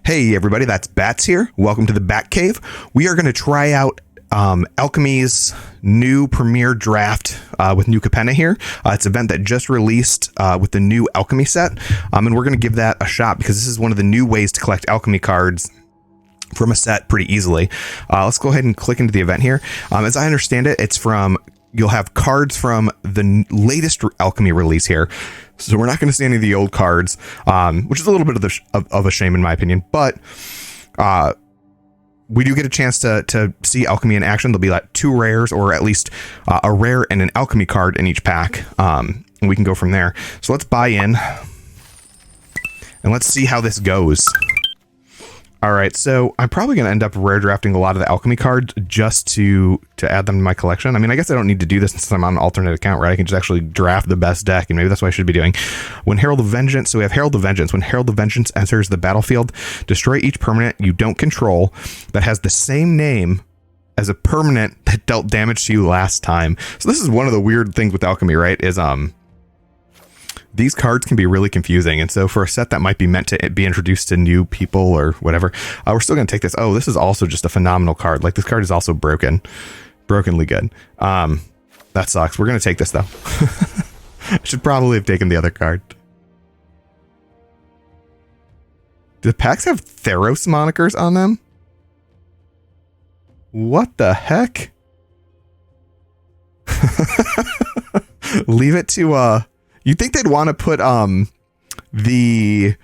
Hey everybody, ThatsBatz here. Welcome to the Bat Cave. We are going to try out Alchemy's new Premier Draft with New Capenna here. It's an event that just released with the new Alchemy set, and we're going to give that a shot because this is one of the new ways to collect Alchemy cards from a set pretty easily. Let's go ahead and click into the event here. As I understand it, you'll have cards from the latest Alchemy release here. So we're not going to see any of the old cards, which is a little bit of a shame in my opinion, but we do get a chance to see Alchemy in action. There'll be like 2 rares, or at least a rare and an Alchemy card in each pack, and we can go from there. So let's buy in, and let's see how this goes. All right, so I'm probably going to end up rare drafting a lot of the Alchemy cards just to add them to my collection. I mean, I guess I don't need to do this since I'm on an alternate account, right? I can just actually draft the best deck, and maybe that's what I should be doing. When Herald of Vengeance, so we have Herald of Vengeance. When Herald of Vengeance enters the battlefield, destroy each permanent you don't control that has the same name as a permanent that dealt damage to you last time. So this is one of the weird things with Alchemy, right? Is these cards can be really confusing, and so for a set that might be meant to be introduced to new people or whatever, we're still going to take this. Oh, this is also just a phenomenal card. Like, this card is also brokenly good. That sucks. We're going to take this, though. I should probably have taken the other card. Do the packs have Theros monikers on them? What the heck? Leave it to, you'd think they'd want to put the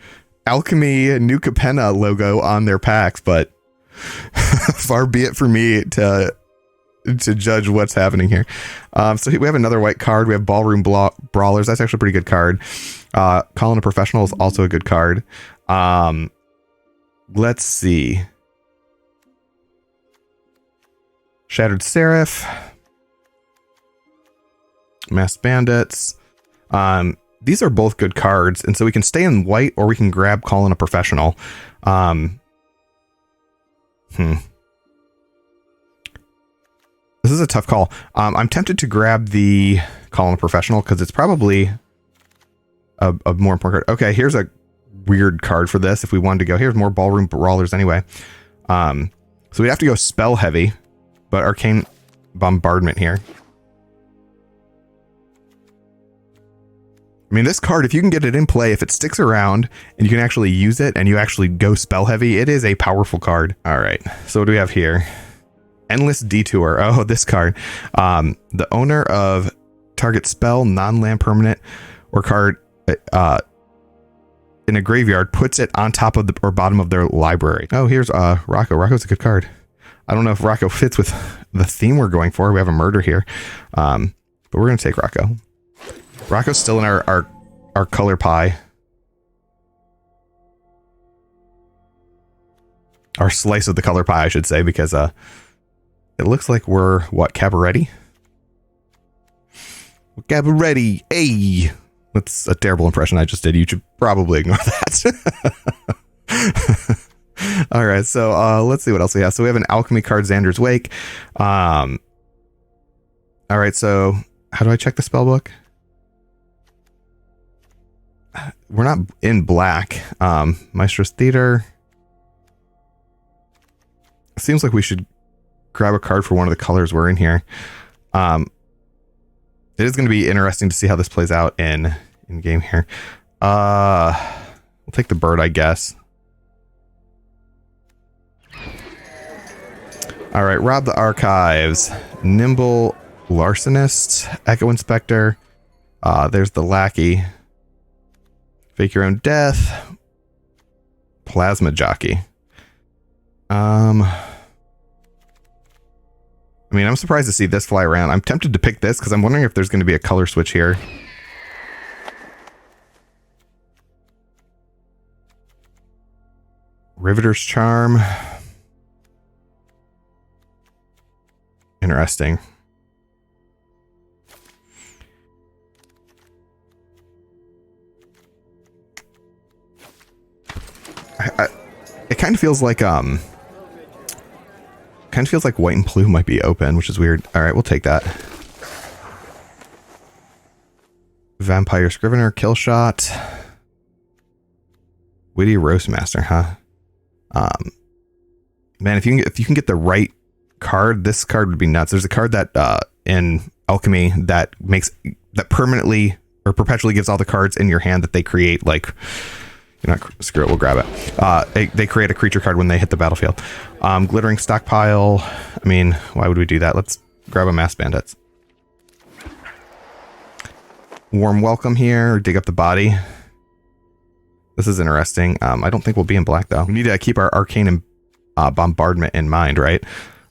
Alchemy New Capenna logo on their packs, but far be it for me to judge what's happening here. So we have another white card. We have Ballroom Brawlers. That's actually a pretty good card. Calling a Professional is also a good card. Let's see. Shattered Seraph. Masked Bandits. These are both good cards, and so we can stay in white, or we can grab Calling a Professional. This is a tough call. I'm tempted to grab the Calling a Professional because it's probably a more important card. Okay, here's a weird card for this. If we wanted to go, here's more Ballroom Brawlers anyway. So we'd have to go spell heavy, but Arcane Bombardment here. I mean, this card, if you can get it in play, if it sticks around and you can actually use it and you actually go spell heavy, it is a powerful card. All right. So what do we have here? Endless Detour. Oh, this card. The owner of target spell, non-land permanent, or card in a graveyard puts it on top of or bottom of their library. Oh, here's Rocco. Rocco's a good card. I don't know if Rocco fits with the theme we're going for. We have a murder here. But we're going to take Rocco. Rocco's still in our color pie. Our slice of the color pie, I should say, because it looks like we're, what, Cabaretti? Cabaretti, hey! That's a terrible impression I just did. You should probably ignore that. All right, so let's see what else we have. So we have an Alchemy card, Xander's Wake. All right, so how do I check the spellbook? We're not in black. Maestro's Theater. Seems like we should grab a card for one of the colors we're in here. It is going to be interesting to see how this plays out in game here. We'll take the bird, I guess. All right, Rob the Archives. Nimble Larcenist. Echo Inspector. There's the Lackey. Fake Your Own Death. Plasma Jockey. I mean, I'm surprised to see this fly around. I'm tempted to pick this because I'm wondering if there's going to be a color switch here. Riveter's Charm. Interesting. It kind of feels like white and blue might be open, which is weird. All right, we'll take that. Vampire Scrivener, Kill Shot. Witty Roastmaster, huh? Man, if you can get the right card, this card would be nuts. There's a card that in Alchemy that permanently or perpetually gives all the cards in your hand that they create, like, screw it, we'll grab it. They create a creature card when they hit the battlefield. Glittering Stockpile. I mean, why would we do that? Let's grab a Mass Bandits. Warm Welcome here. Dig Up the Body. This is interesting. I don't think we'll be in black, though. We need to keep our Arcane and Bombardment in mind, right?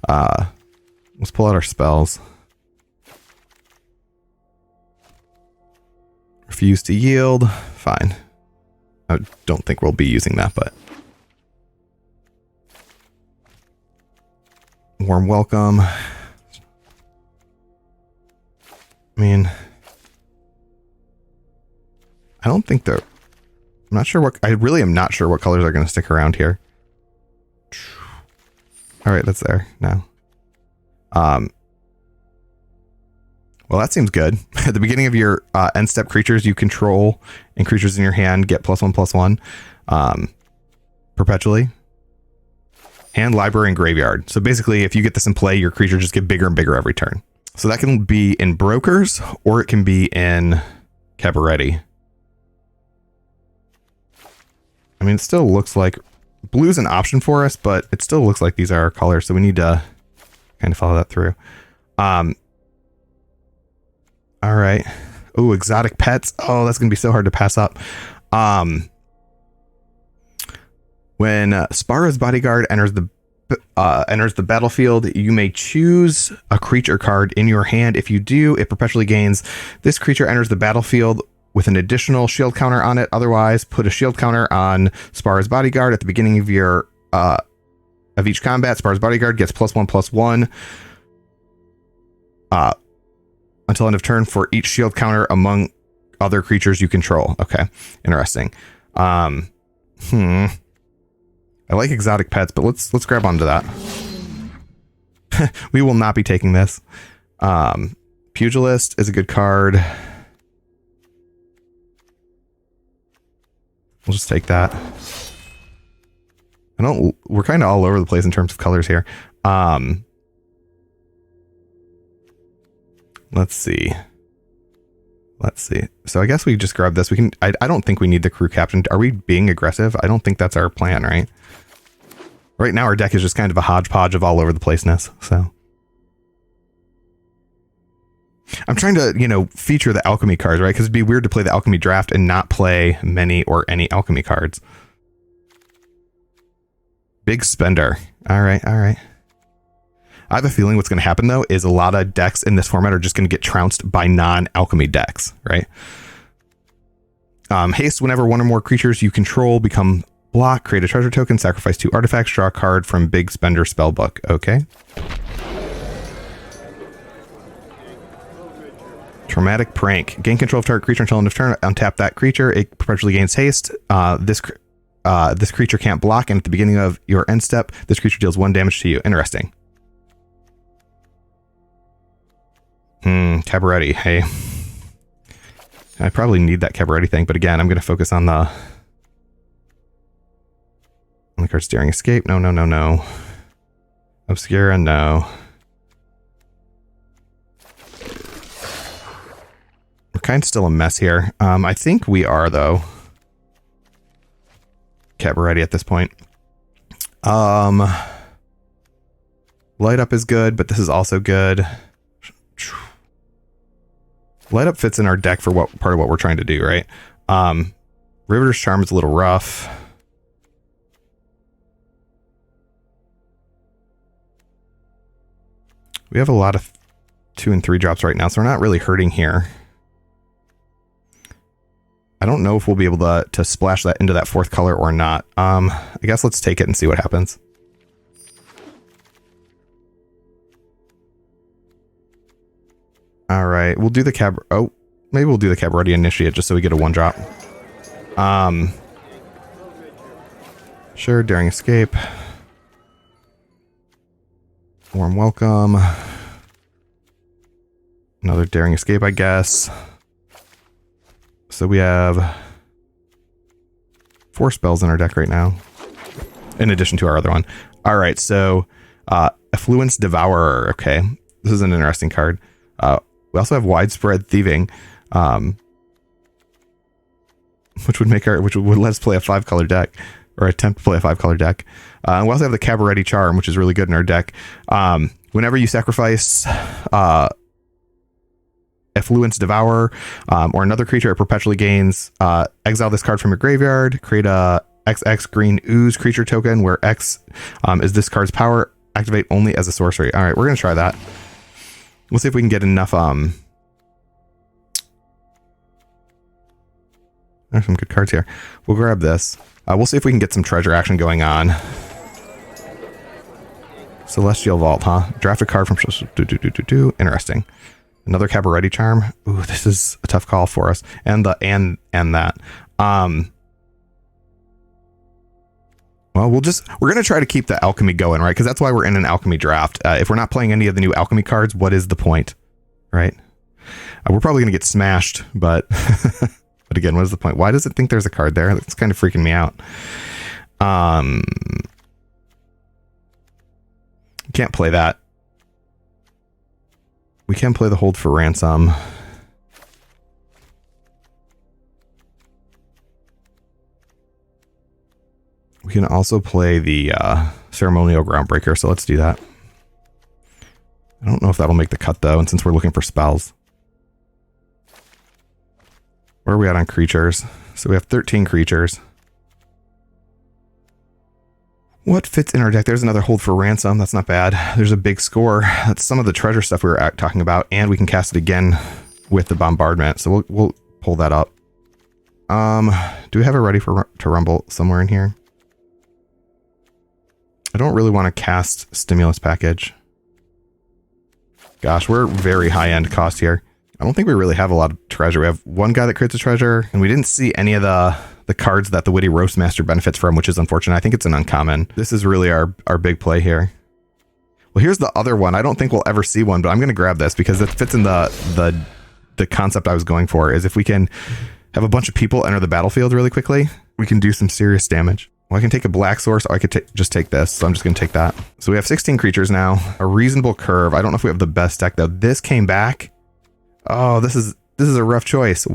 Let's pull out our spells. Refuse to Yield. Fine. I don't think we'll be using that, but... Warm Welcome. I mean... I don't think they're... I'm not sure what... I really am not sure what colors are going to stick around here. Alright, that's there now. Well, that seems good. At the beginning of your end step, creatures you control and creatures in your hand get +1/+1 perpetually. Hand, library, and graveyard. So basically, if you get this in play, your creatures just get bigger and bigger every turn. So that can be in Brokers, or it can be in Cabaretti. I mean, it still looks like blue's an option for us, but it still looks like these are our colors, so we need to kind of follow that through. All right. Oh, exotic pets. Oh, that's going to be so hard to pass up. When Spara's Bodyguard enters the battlefield, you may choose a creature card in your hand. If you do, it perpetually gains. This creature enters the battlefield with an additional shield counter on it. Otherwise, put a shield counter on Spara's Bodyguard at the beginning of your of each combat. Spara's Bodyguard gets +1/+1 until end of turn for each shield counter among other creatures you control. Okay, interesting. I like exotic pets, but let's grab onto that. We will not be taking this. Pugilist is a good card. We'll just take that. We're kind of all over the place in terms of colors here. Let's see. So I guess we just grab this. I don't think we need the crew captain. Are we being aggressive? I don't think that's our plan, right? Right now our deck is just kind of a hodgepodge of all over the placeness, so. I'm trying to, feature the alchemy cards, right? Because it'd be weird to play the alchemy draft and not play many or any alchemy cards. Big spender. All right. I have a feeling what's going to happen, though, is a lot of decks in this format are just going to get trounced by non-alchemy decks, right? Haste, whenever one or more creatures you control become block, create a treasure token, sacrifice 2 artifacts, draw a card from Big Spender Spellbook. Okay. Traumatic Prank. Gain control of target creature until end of turn. Untap that creature. It perpetually gains haste. This creature can't block, and at the beginning of your end step, this creature deals 1 damage to you. Interesting. Cabaretti. Hey. I probably need that Cabaretti thing, but again, I'm going to focus on the card Daring Escape. No. Obscura, no. We're kind of still a mess here. I think we are, though. Cabaretti at this point. Light Up is good, but this is also good. Light Up fits in our deck for what part of what we're trying to do, right? Riveter's Charm is a little rough. We have a lot of 2 and 3 drops right now, so we're not really hurting here. I don't know if we'll be able to splash that into that 4th color or not. I guess let's take it and see what happens. All right, we'll do the maybe we'll do the Cabaretti Initiate just so we get a 1-drop. Sure, Daring Escape. Warm Welcome. Another Daring Escape, I guess. So we have 4 spells in our deck right now. in addition to our other one. All right, so Affluence Devourer. Okay, this is an interesting card. We also have Widespread Thieving, which would let us play a 5-color deck, or attempt to play a 5-color deck. And we also have the Cabaretti Charm, which is really good in our deck. Whenever you sacrifice Affluence Devourer or another creature, it perpetually gains, exile this card from your graveyard, create a XX green ooze creature token where X is this card's power, activate only as a sorcery. All right, we're going to try that. We'll see if we can get enough. There's some good cards here. We'll grab this. We'll see if we can get some treasure action going on. Celestial Vault, huh? Draft a card from... Interesting. Another Cabaretti Charm. Ooh, this is a tough call for us. And that. Well, we're going to try to keep the alchemy going, right? Because that's why we're in an alchemy draft. If we're not playing any of the new alchemy cards, what is the point, right? We're probably going to get smashed, but but again, what is the point? Why does it think there's a card there? That's kind of freaking me out. Can't play that. We can play the Hold for Ransom. We can also play the Ceremonial Groundbreaker, so let's do that. I don't know if that'll make the cut, though, and since we're looking for spells. Where are we at on creatures? So we have 13 creatures. What fits in our deck? There's another Hold for Ransom. That's not bad. There's a big score. That's some of the treasure stuff we were talking about, and we can cast it again with the Bombardment, so we'll pull that up. Do we have it ready to rumble somewhere in here? I don't really want to cast Stimulus Package. Gosh, we're very high-end cost here. I don't think we really have a lot of treasure. We have one guy that creates a treasure, and we didn't see any of the cards that the Witty Roastmaster benefits from, which is unfortunate. I think it's an uncommon. This is really our big play here. Well, here's the other one. I don't think we'll ever see one, but I'm going to grab this because it fits in the concept I was going for, is if we can have a bunch of people enter the battlefield really quickly, we can do some serious damage. Well, I can take a black source, or I could just take this, so I'm just going to take that. So we have 16 creatures now, a reasonable curve. I don't know if we have the best deck, though. This came back. Oh, this is a rough choice.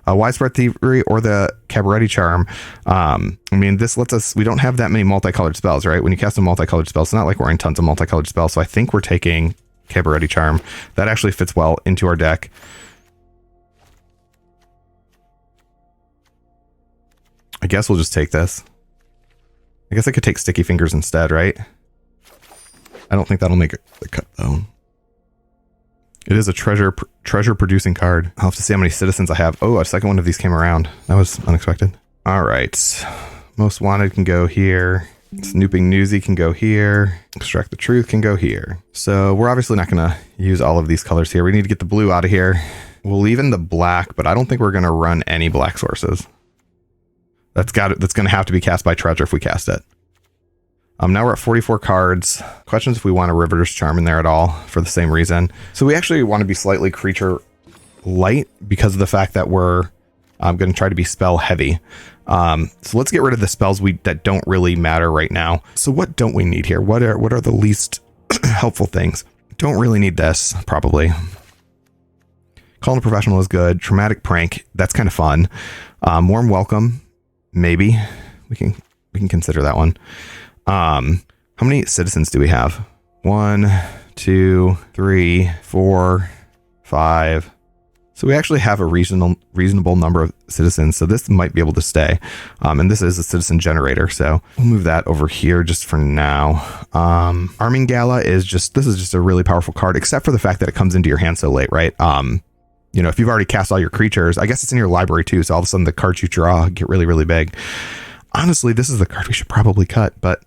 Widespread Thievery or the Cabaretti Charm. I mean, this lets us... We don't have that many multicolored spells, right? When you cast a multicolored spell, it's not like we're in tons of multicolored spells, so I think we're taking Cabaretti Charm. That actually fits well into our deck. I guess we'll just take this. I guess I could take Sticky Fingers instead, right? I don't think that'll make the cut, though. It is a treasure producing card. I'll have to see how many citizens I have. Oh, a second one of these came around. That was unexpected. All right. Most Wanted can go here. Snooping Newsy can go here. Extract the Truth can go here. So we're obviously not going to use all of these colors here. We need to get the blue out of here. We'll leave in the black, but I don't think we're going to run any black sources. That's going to have to be cast by treasure if we cast it. Now we're at 44 cards. Questions if we want a Riveter's Charm in there at all for the same reason. So we actually want to be slightly creature light because of the fact that we're going to try to be spell heavy. So let's get rid of the spells that don't really matter right now. So what don't we need here? What are the least helpful things? Don't really need this, probably. Calling a Professional is good. Traumatic Prank, that's kind of fun. Warm Welcome, maybe. We can consider that one. How many citizens do we have? 1, 2, 3, 4, 5. So we actually have a reasonable number of citizens. So this might be able to stay. And this is a citizen generator. So we'll move that over here just for now. Arming Gala this is just a really powerful card, except for the fact that it comes into your hand so late, right? You know, if you've already cast all your creatures, I guess it's in your library too. So all of a sudden the cards you draw get really, really big. Honestly, this is the card we should probably cut, but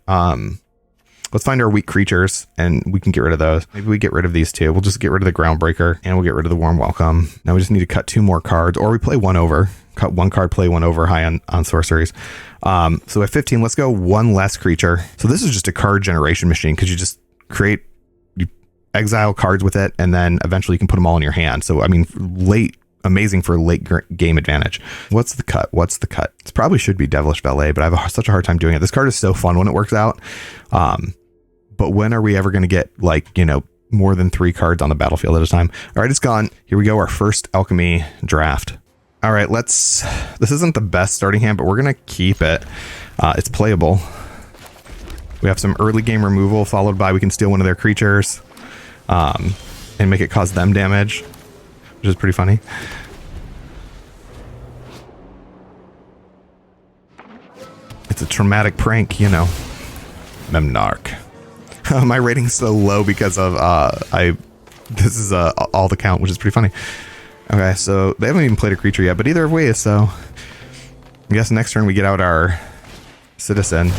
let's find our weak creatures and we can get rid of those. Maybe we get rid of these two. We'll just get rid of the Groundbreaker and we'll get rid of the Warm Welcome. Now we just need to cut 2 more cards, or we play one over. Cut 1 card, play 1 over high on sorceries. So at 15, let's go 1 less creature. So this is just a card generation machine because you just you exile cards with it and then eventually you can put them all in your hand. So I mean, late amazing for late game advantage. What's the cut? What's the cut? It probably should be Devilish Valet, but I have such a hard time doing it. This card is so fun when it works out. But when are we ever going to get, like, you know, more than 3 cards on the battlefield at a time? All right, it's gone. Here we go. Our first Alchemy draft. All right, this isn't the best starting hand, but we're going to keep it. It's playable. We have some early game removal, followed by we can steal one of their creatures and make it cause them damage, which is pretty funny. It's a traumatic prank, you know. Memnarch. My rating's so low because of this is all the count, which is pretty funny. Okay, so they haven't even played a creature yet, but either way, so I guess next turn we get out our citizen.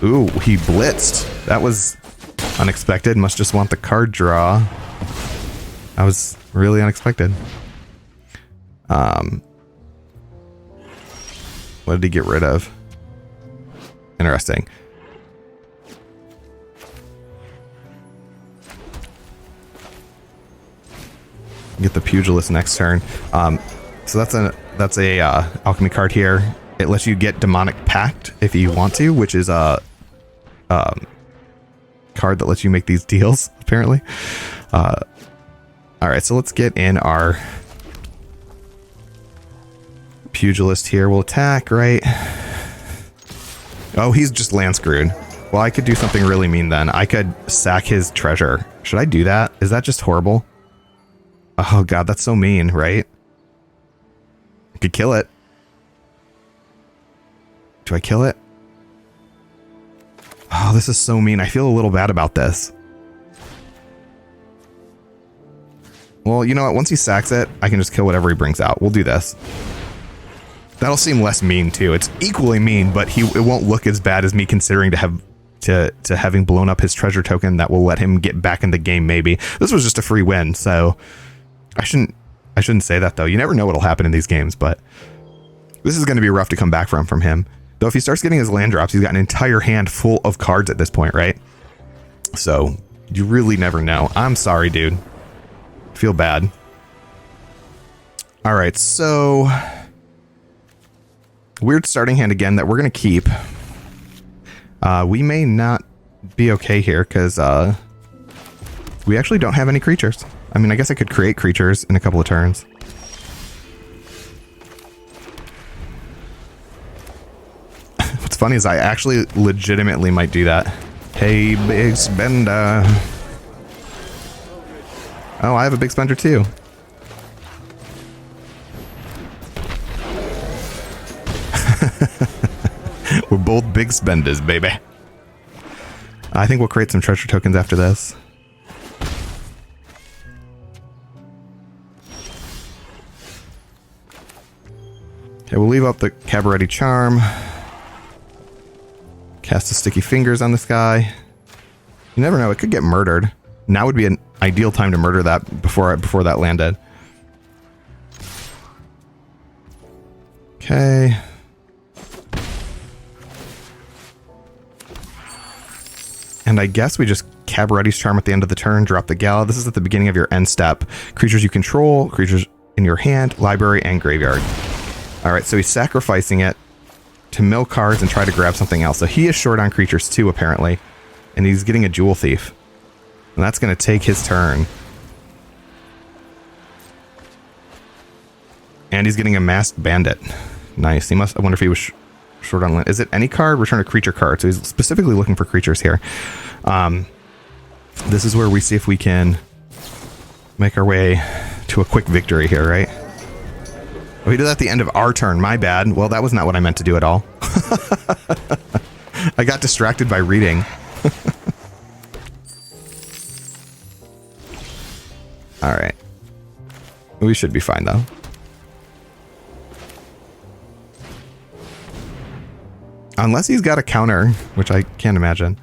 Ooh, he blitzed. That was unexpected. Must just want the card draw. That was really unexpected. What did he get rid of? Interesting. Get the Pugilist next turn. So that's a alchemy card here. It lets you get Demonic Pact if you want to, which is a card that lets you make these deals, apparently. All right, so let's get in our Pugilist here. We'll attack, right? Oh, he's just land screwed. Well, I could do something really mean then. I could sack his treasure. Should I do that? Is that just horrible? Oh god, that's so mean, right? I could kill it. Do I kill it? Oh, this is so mean. I feel a little bad about this. Well, you know what? Once he sacks it, I can just kill whatever he brings out. We'll do this. That'll seem less mean too. It's equally mean, but it won't look as bad as me considering to having blown up his treasure token that will let him get back in the game maybe. This was just a free win, so I shouldn't say that though. You never know what'll happen in these games, but this is going to be rough to come back from him. Though if he starts getting his land drops, he's got an entire hand full of cards at this point, right? So you really never know. I'm sorry, dude. Feel bad. All right, so weird starting hand again that we're going to keep. We may not be okay here because we actually don't have any creatures. I mean, I guess I could create creatures in a couple of turns. What's funny is I actually legitimately might do that. Hey, big spender. Oh, I have a big spender too. We're both big spenders, baby. I think we'll create some treasure tokens after this. Okay, we'll leave up the Cabaretti Charm. Cast the Sticky Fingers on this guy. You never know, it could get murdered. Now would be an ideal time to murder that before that landed. Okay. And I guess we just Cabaretti's Charm at the end of the turn, drop the Gala. This is at the beginning of your end step. Creatures you control, creatures in your hand, library, and graveyard. All right, so he's sacrificing it to mill cards and try to grab something else. So he is short on creatures too, apparently. And he's getting a Jewel Thief. And that's going to take his turn. And he's getting a Masked Bandit. Nice. He must. I wonder if he was short on land. Is it any card? Return a creature card. So he's specifically looking for creatures here. This is where we see if we can make our way to a quick victory here, right? Oh, we did that at the end of our turn. My bad. Well, that was not what I meant to do at all. I got distracted by reading. All right. We should be fine, though. Unless he's got a counter, which I can't imagine.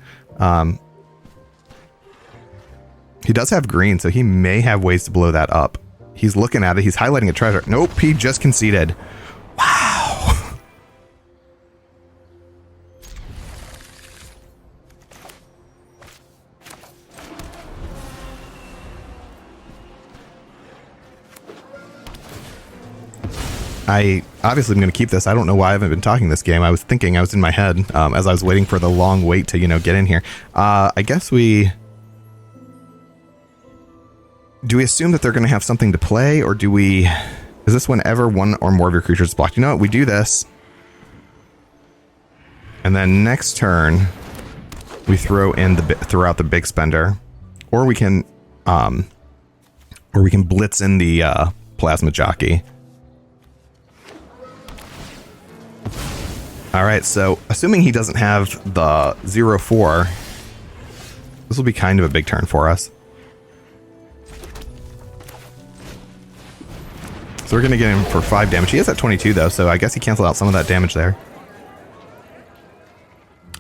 He does have green, so he may have ways to blow that up. He's looking at it. He's highlighting a treasure. Nope, he just conceded. Wow. I obviously am going to keep this. I don't know why I haven't been talking this game. I was thinking, I was in my head as I was waiting for the long wait to, get in here. I guess we... Do we assume that they're going to have something to play, or do we... Is this whenever one or more of your creatures is blocked? You know what? We do this. And then next turn, we throw out the big spender. Or we can blitz in the plasma jockey. Alright, so assuming he doesn't have the 0/4, this will be kind of a big turn for us. So we're going to get him for 5 damage. He is at 22 though, so I guess he canceled out some of that damage there.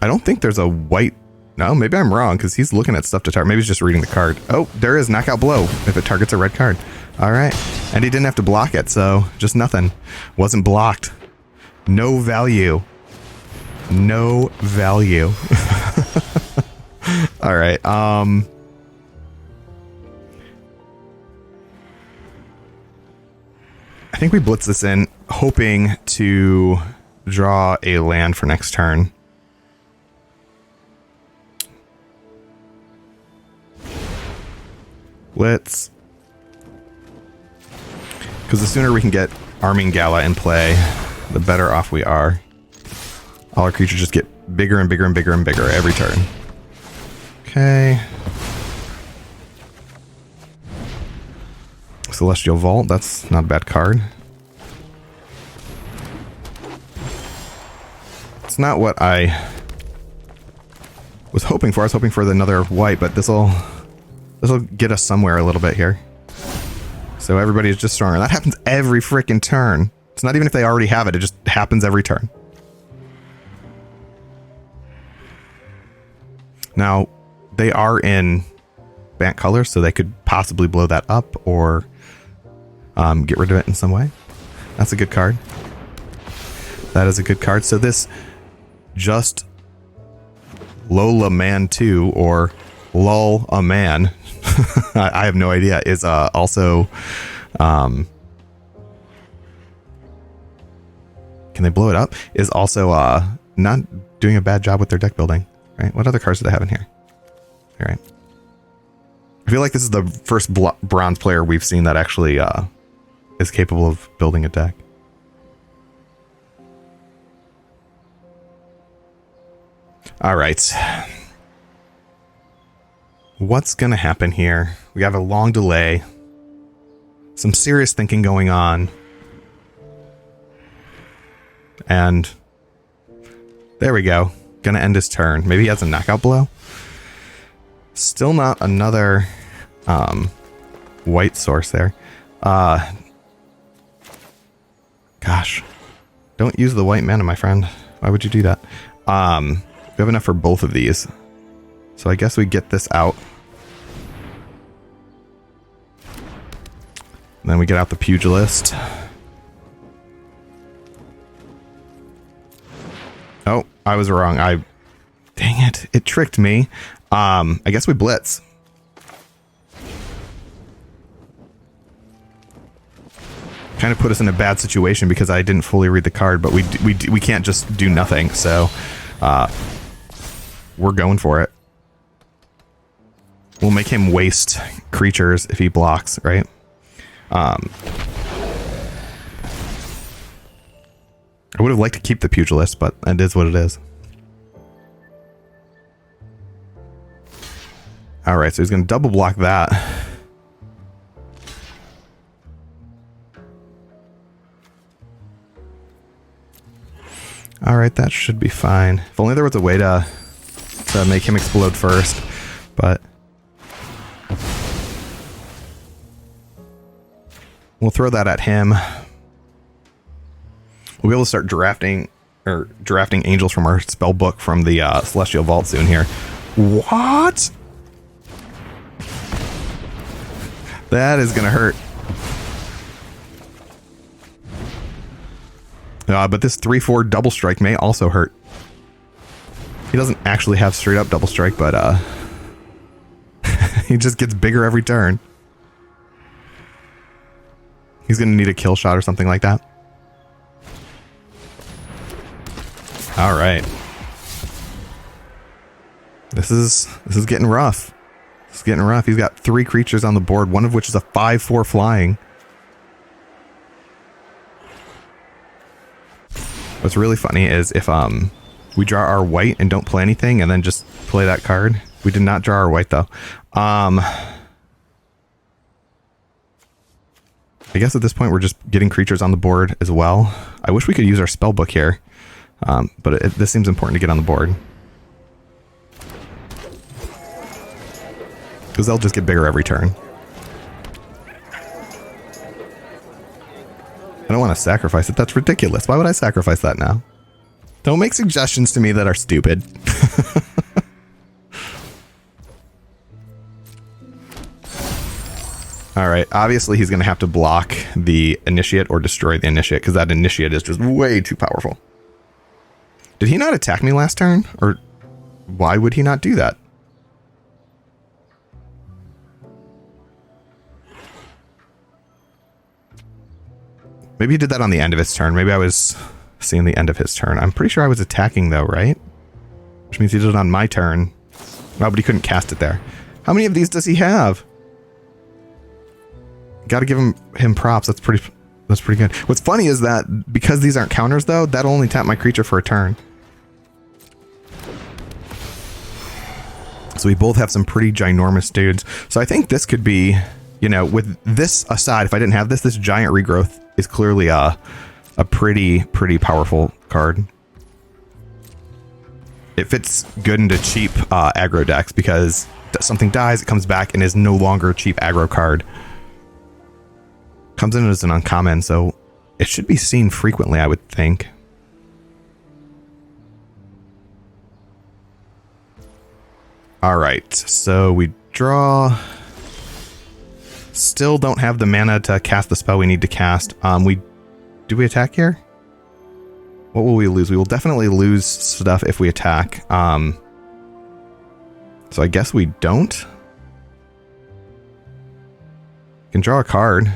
I don't think there's a white... No, maybe I'm wrong, because he's looking at stuff to target. Maybe he's just reading the card. Oh, there is knockout blow if it targets a red card. Alright, and he didn't have to block it, so just nothing. Wasn't blocked. No value. No value. Alright, I think we blitz this in, hoping to draw a land for next turn. Blitz. Because the sooner we can get Arming Gala in play, the better off we are. All our creatures just get bigger and bigger and bigger and bigger every turn. Okay. Celestial Vault, that's not a bad card. It's not what I was hoping for. I was hoping for another white, but this'll get us somewhere a little bit here. So everybody's just stronger. That happens every freaking turn. It's not even if they already have it, it just happens every turn. Now, they are in Bant colors, so they could possibly blow that up or get rid of it in some way. That's a good card. That is a good card. So this just Lola Man 2 or Lull a Man, I have no idea, is also... can they blow it up? Is also not doing a bad job with their deck building. Right? What other cards do they have in here? All right. I feel like this is the first bronze player we've seen that actually is capable of building a deck. All right. What's going to happen here? We have a long delay. Some serious thinking going on. And there we go. Gonna end his turn. Maybe he has a knockout blow. Still not another white source there. Gosh. Don't use the white mana, my friend. Why would you do that? We have enough for both of these. So I guess we get this out. And then we get out the Pugilist. Oh, I was wrong. Dang it. It tricked me. I guess we blitz. Kind of put us in a bad situation because I didn't fully read the card, but we can't just do nothing. So, we're going for it. We'll make him waste creatures if he blocks, right? I would have liked to keep the Pugilist, but it is what it is. Alright, so he's going to double block that. Alright, that should be fine. If only there was a way to make him explode first, but... We'll throw that at him. We'll be able to start drafting angels from our spell book from the Celestial Vault soon here. What? That is gonna hurt. But this 3/4 double strike may also hurt. He doesn't actually have straight up double strike, but he just gets bigger every turn. He's gonna need a kill shot or something like that. All right. This is getting rough. It's getting rough. He's got 3 creatures on the board, one of which is a 5/4 flying. What's really funny is if we draw our white and don't play anything and then just play that card. We did not draw our white though. I guess at this point we're just getting creatures on the board as well. I wish we could use our spell book here, but this seems important to get on the board. Because they'll just get bigger every turn. I don't want to sacrifice it. That's ridiculous. Why would I sacrifice that now? Don't make suggestions to me that are stupid. All right. Obviously, he's going to have to block the initiate or destroy the initiate because that initiate is just way too powerful. Did he not attack me last turn? Or why would he not do that? Maybe he did that on the end of his turn. Maybe I was seeing the end of his turn. I'm pretty sure I was attacking though, right? Which means he did it on my turn. Oh, but he couldn't cast it there. How many of these does he have? Got to give him props. That's pretty good. What's funny is that because these aren't counters though, that'll only tap my creature for a turn. So we both have some pretty ginormous dudes. So I think this could be, you know, with this aside, if I didn't have this giant regrowth is clearly a pretty powerful card. It fits good into cheap aggro decks because something dies, it comes back and is no longer a cheap aggro card. Comes in as an uncommon, so it should be seen frequently, I would think. All right, so we draw. Still don't have the mana to cast the spell we need to cast. Do we attack here? What will we lose? We will definitely lose stuff if we attack. So I guess we don't. Can draw a card.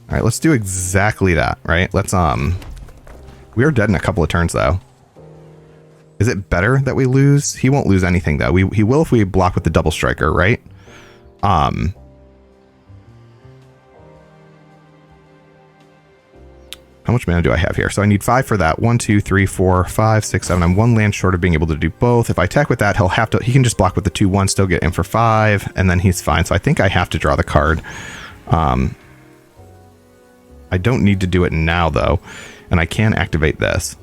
All right, let's do exactly that, right? Let's we are dead in a couple of turns though. Is it better that we lose? He won't lose anything though. He will if we block with the double striker, right? How much mana do I have here? So I need 5 for that. 1, 2, 3, 4, 5, 6, 7. I'm 1 land short of being able to do both. If I attack with that, he can just block with the 2/1, still get in for 5, and then he's fine. So I think I have to draw the card. I don't need to do it now though, and I can activate this.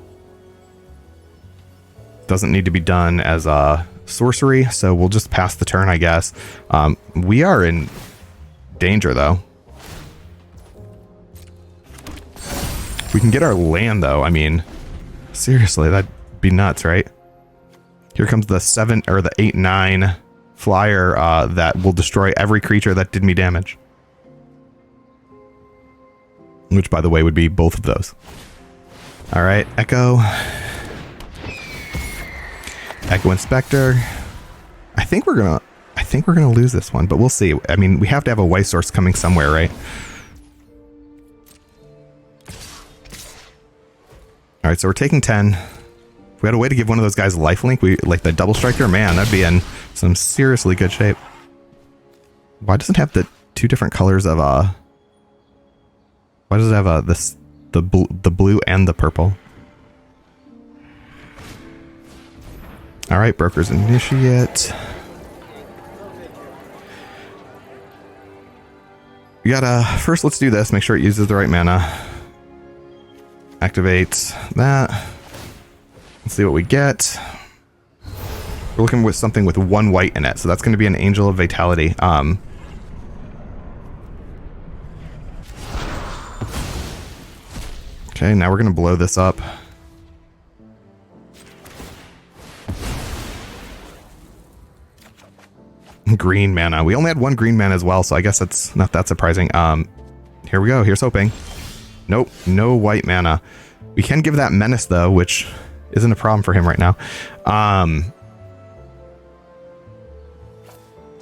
Doesn't need to be done as a sorcery, so we'll just pass the turn, I guess. We are in danger though. We can get our land though. I mean, seriously, that'd be nuts, right? Here comes the 7 or the 8/9 flyer that will destroy every creature that did me damage. Which, by the way, would be both of those. All right, Echo Inspector. I think we're gonna lose this one, but we'll see. I mean, we have to have a white source coming somewhere, right? All right, so we're taking 10. If we had a way to give one of those guys lifelink, like the double striker, man, that'd be in some seriously good shape. Why does it have the 2 different colors of why does it have the blue and the purple? All right, Broker's Initiate. We gotta first, let's do this. Make sure it uses the right mana. Activate that. Let's see what we get. We're looking with something with 1 white in it, so that's going to be an Angel of Vitality. Okay, now we're going to blow this up. Green mana. We only had 1 green mana as well, so I guess that's not that surprising. Here we go. Here's hoping. Nope, no white mana. We can give that Menace though, which isn't a problem for him right now.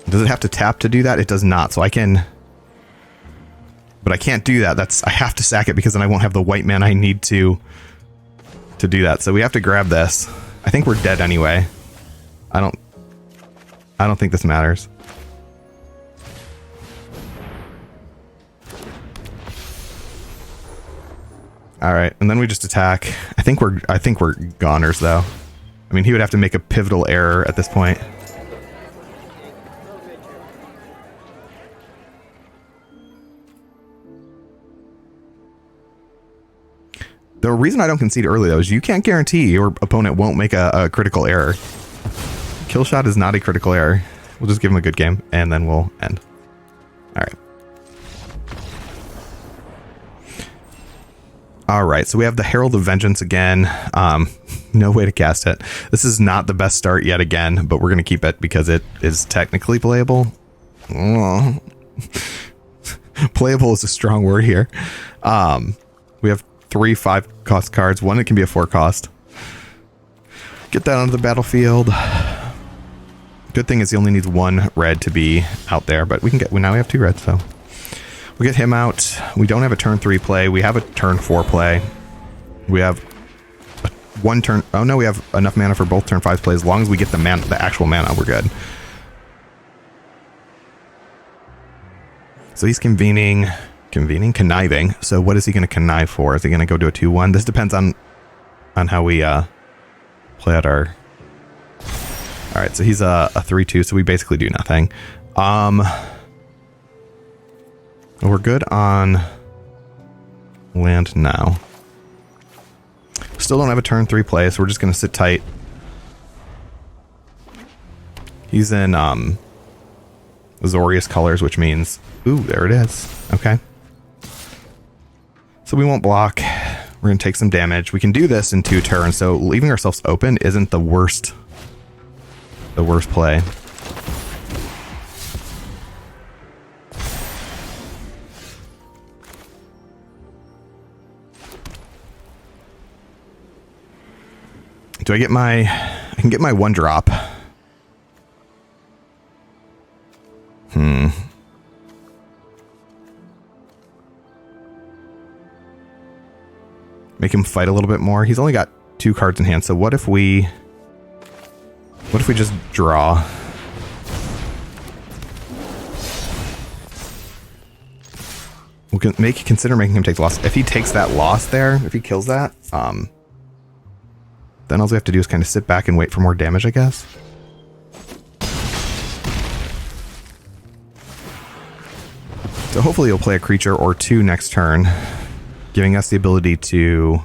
Does it have to tap to do that? It does not. So I can, but I can't do that. I have to sack it because then I won't have the white mana I need to to do that. So we have to grab this. I think we're dead anyway. I don't think this matters. All right, and then we just attack. I think we're goners though. I mean, he would have to make a pivotal error at this point. The reason I don't concede early though is you can't guarantee your opponent won't make a critical error. Kill shot is not a critical error. We'll just give him a good game and then we'll end. All right. All right, so we have the Herald of Vengeance again. No way to cast it. This is not the best start yet again, but we're going to keep it because it is technically playable. Oh. Playable is a strong word here. We have 3 5-cost cards. One, it can be a 4-cost. Get that onto the battlefield. Good thing is he only needs 1 red to be out there, but we can get. Now we have 2 reds, so we get him out. We don't have a turn 3 play. We have a turn 4 play. We have 1 turn. Oh no, we have enough mana for both turn 5 plays. As long as we get the mana, the actual mana, we're good. So he's conniving. So what is he going to connive for? Is he going to go to a 2-1? This depends on how we play out our. All right, so he's a 3-2, so we basically do nothing. We're good on land now. Still don't have a turn 3 play, so we're just going to sit tight. He's in Azorius colors, which means... Ooh, there it is. Okay. So we won't block. We're going to take some damage. We can do this in 2 turns, so leaving ourselves open isn't the worst play. Do I get my... I can get my 1 drop. Make him fight a little bit more. He's only got 2 cards in hand, so what if we just draw? We can consider making him take the loss. If he takes that loss there, if he kills that, then all we have to do is kind of sit back and wait for more damage, I guess. So hopefully he'll play a creature or 2 next turn, giving us the ability to...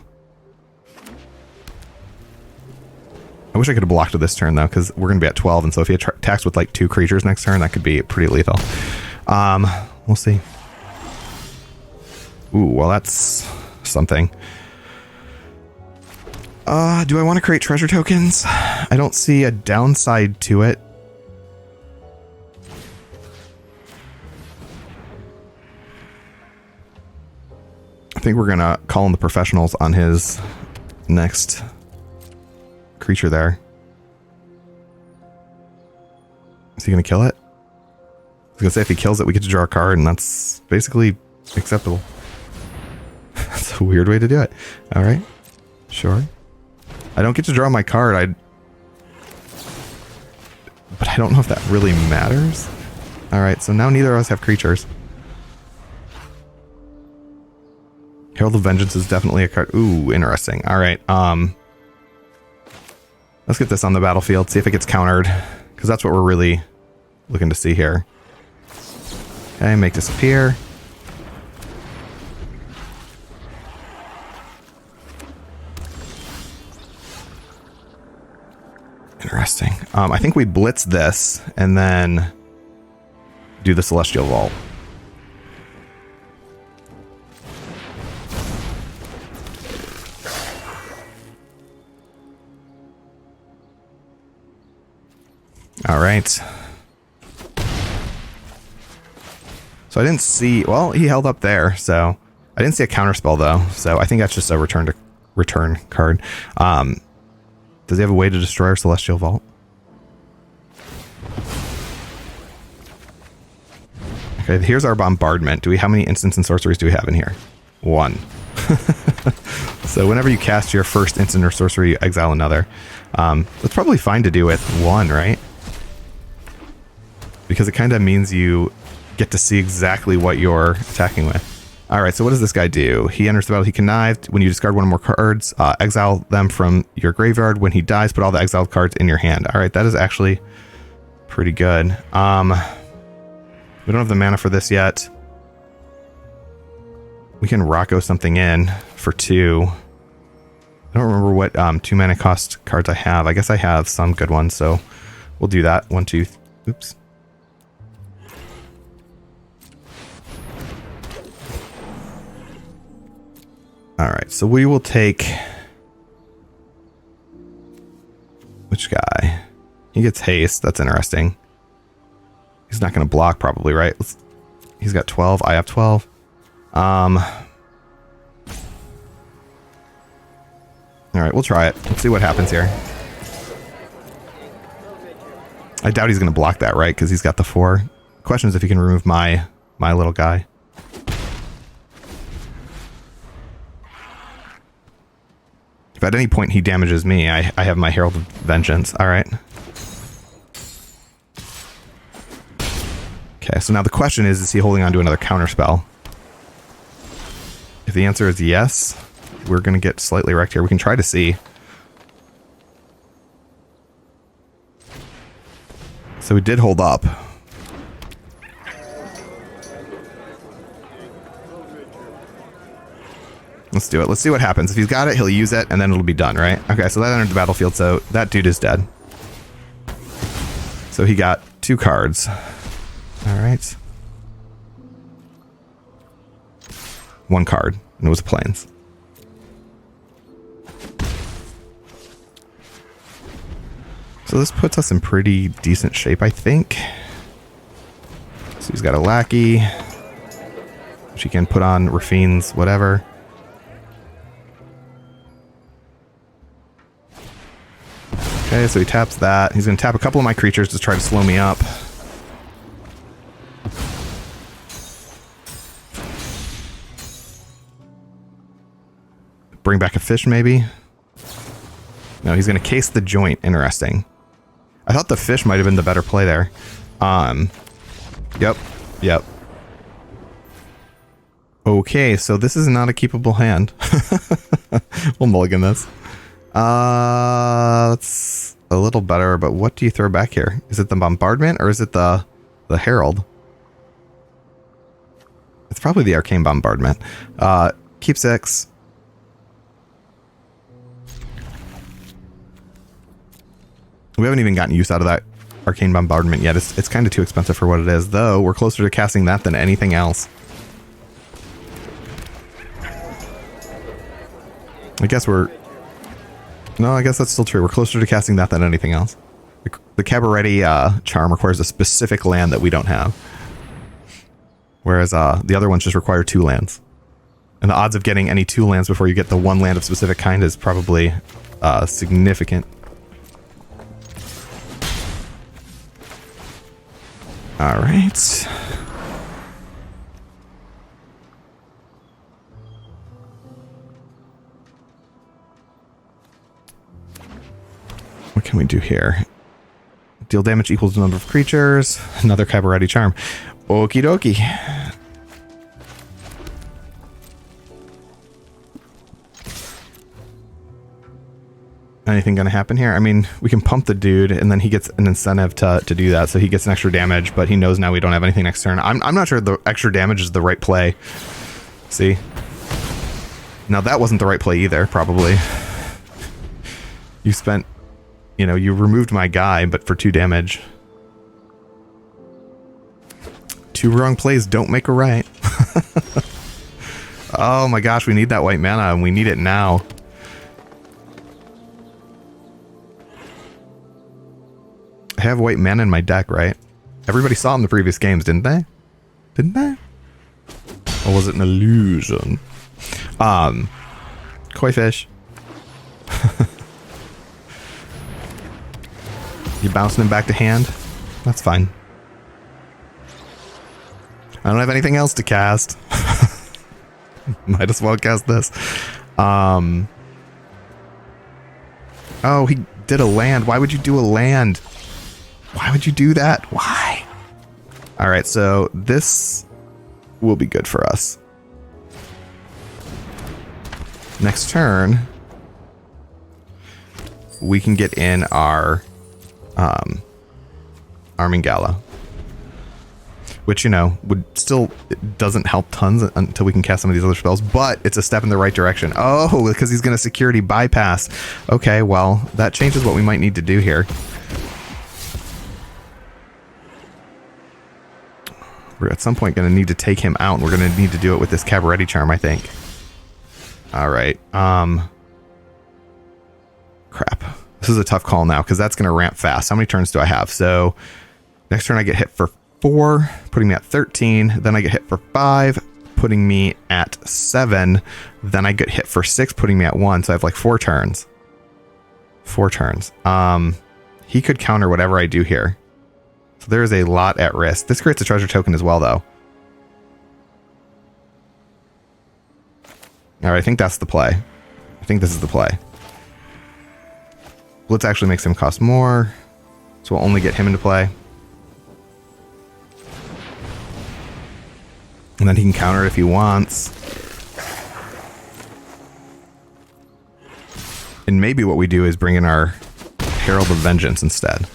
I wish I could have blocked it this turn, though, because we're going to be at 12, and so if he attacks with, like, 2 creatures next turn, that could be pretty lethal. We'll see. Ooh, well, that's something. Do I want to create treasure tokens? I don't see a downside to it. I think we're going to call in the professionals on his next creature there. Is he going to kill it? I was going to say if he kills it, we get to draw a card, and that's basically acceptable. That's a weird way to do it. All right. Sure. I don't get to draw my card. But I don't know if that really matters. All right, so now neither of us have creatures. Herald of Vengeance is definitely a card. Ooh, interesting. All right. Let's get this on the battlefield, see if it gets countered, because that's what we're really looking to see here. Okay, make disappear. Interesting. I think we blitz this and then do the Celestial Vault. All right. So I didn't see... Well, he held up there, so... I didn't see a counterspell, though, so I think that's just a return card. Does he have a way to destroy our Celestial Vault? Okay, here's our bombardment. How many instants and sorceries do we have in here? 1. So whenever you cast your first instant or sorcery, you exile another. That's probably fine to do with one, right? Because it kind of means you get to see exactly what you're attacking with. Alright, so what does this guy do? He enters the battle, he connived. When you discard one or more cards, exile them from your graveyard. When he dies, put all the exiled cards in your hand. Alright, that is actually pretty good. We don't have the mana for this yet. We can Rocco something in for 2. I don't remember what 2 mana cost cards I have. I guess I have some good ones, so we'll do that. 1, 2, oops. Alright, so we will take... Which guy? He gets haste. That's interesting. He's not going to block probably, right? He's got 12. I have 12. Alright, we'll try it. Let's see what happens here. I doubt he's going to block that, right? Because he's got the 4. Question is if he can remove my little guy. If at any point he damages me, I have my Herald of Vengeance. Alright. Okay, so now the question is he holding on to another counterspell? If the answer is yes, we're going to get slightly wrecked here. We can try to see. So we did hold up. Let's do it. Let's see what happens. If he's got it, he'll use it, and then it'll be done, right? Okay, so that entered the battlefield, so that dude is dead. So he got 2 cards. Alright. 1 card, and it was Plains. So this puts us in pretty decent shape, I think. So he's got a Lackey, which he can put on Rafine's whatever. Okay, so he taps that. He's going to tap a couple of my creatures to try to slow me up. Bring back a fish, maybe? No, he's going to case the joint. Interesting. I thought the fish might have been the better play there. Yep. Okay, so this is not a keepable hand. We'll mulligan this. That's a little better, but what do you throw back here? Is it the Bombardment or is it the Herald? It's probably the Arcane Bombardment. Keep 6. We haven't even gotten use out of that Arcane Bombardment yet. It's kind of too expensive for what it is, though we're closer to casting that than anything else. I guess that's still true. We're closer to casting that than anything else. The Cabaretti charm requires a specific land that we don't have. Whereas the other ones just require 2 lands. And the odds of getting any 2 lands before you get the 1 land of specific kind is probably significant. Alright. What can we do here? Deal damage equals the number of creatures. Another Cabaretti charm. Okie dokie. Anything gonna happen here? I mean, we can pump the dude, and then he gets an incentive to do that, so he gets an extra damage, but he knows now we don't have anything next turn. I'm not sure the extra damage is the right play. See? Now that wasn't the right play either, probably. You spent... You know, you removed my guy, but for 2 damage. 2 wrong plays don't make a right. Oh my gosh, we need that white mana, and we need it now. I have white mana in my deck, right? Everybody saw it in the previous games, didn't they? Didn't they? Or was it an illusion? Koi fish. You bouncing him back to hand? That's fine. I don't have anything else to cast. Might as well cast this. Oh, he did a land. Why would you do a land? Why would you do that? Why? All right, so this will be good for us. Next turn, we can get in our Armingala, which, you know, would still, it doesn't help tons until we can cast some of these other spells, but it's a step in the right direction. Oh, because he's going to security bypass. Okay, well, that changes what we might need to do here. We're at some point going to need to take him out, and we're going to need to do it with this Cabaretti charm, I think. All right. Crap. This is a tough call now, because that's going to ramp fast. How many turns do I have? So next turn I get hit for 4, putting me at 13. Then I get hit for 5, putting me at 7. Then I get hit for 6, putting me at 1. So I have like 4 turns. 4 turns. He could counter whatever I do here. So there is a lot at risk. This creates a treasure token as well, though. All right, I think that's the play. I think this is the play. Let's actually make him cost more. So we'll only get him into play. And then he can counter it if he wants. And maybe what we do is bring in our Herald of Vengeance instead.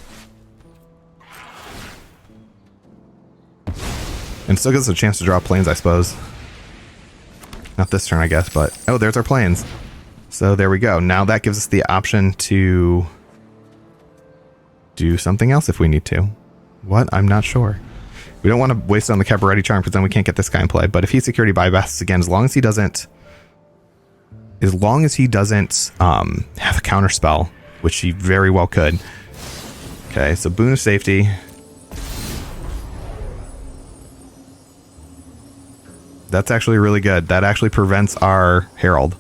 And still gives us a chance to draw planes, I suppose. Not this turn, I guess, but... Oh, there's our planes. So there we go. Now that gives us the option to do something else if we need to. What? I'm not sure. We don't want to waste it on the Cabaretti charm because then we can't get this guy in play. But if he security bypasses again, as long as he doesn't have a counter spell, which he very well could. Okay, so boon of safety. That's actually really good. That actually prevents our Herald.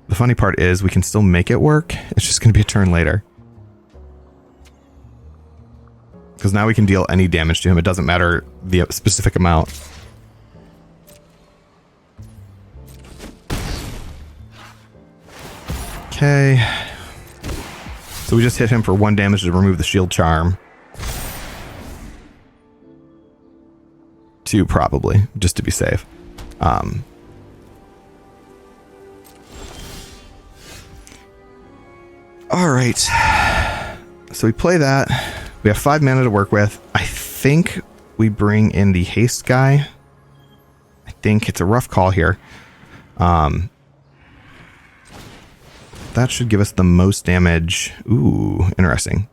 The funny part is we can still make it work. It's just going to be a turn later. Because now we can deal any damage to him. It doesn't matter the specific amount. Okay. So we just hit him for 1 damage to remove the shield charm. 2 probably, just to be safe. All right. So we play that. We have 5 mana to work with. I think we bring in the haste guy. I think it's a rough call here. That should give us the most damage. Ooh, interesting.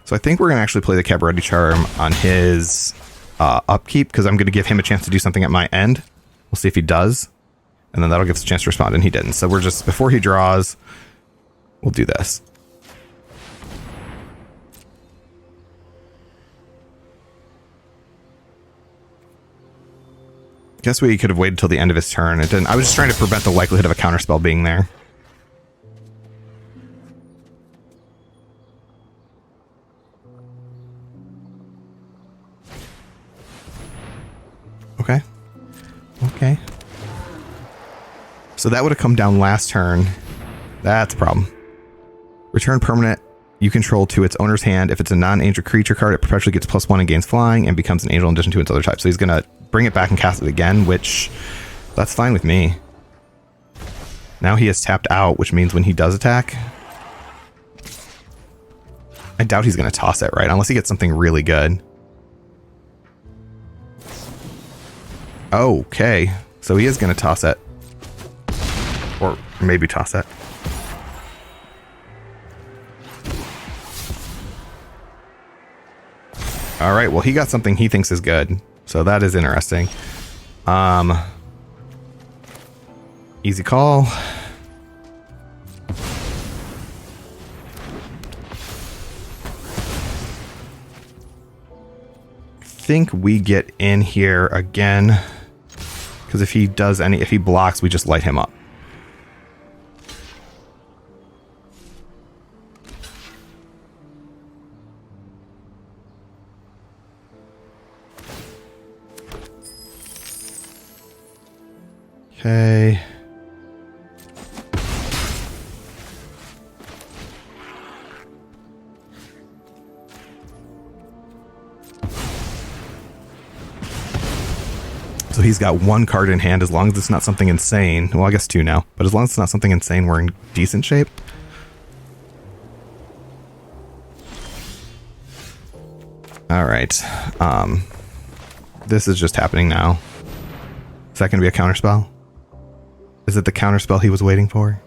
So I think we're going to actually play the Cabaretti charm on his upkeep, because I'm going to give him a chance to do something at my end. We'll see if he does. And then that'll give us a chance to respond, and he didn't. So we're just, before he draws, we'll do this. Guess we could have waited till the end of his turn. It didn't. I was just trying to prevent the likelihood of a counterspell being there. Okay. Okay. So that would have come down last turn. That's a problem. Return permanent you control to its owner's hand. If it's a non-angel creature card, it perpetually gets +1 and gains flying and becomes an angel in addition to its other type. So he's going to bring it back and cast it again, which that's fine with me. Now he is tapped out, which means when he does attack, I doubt he's going to toss it, right? Unless he gets something really good. Okay, so he is going to toss it. Or maybe toss it. All right, well, he got something he thinks is good. So that is interesting. Easy call. Think we get in here again. Because if he does if he blocks, we just light him up. Okay. So he's got one card in hand as long as it's not something insane. Well, I guess two now. But as long as it's not something insane, we're in decent shape. All right. This is just happening now. Is that going to be a counterspell? Is it the counterspell he was waiting for?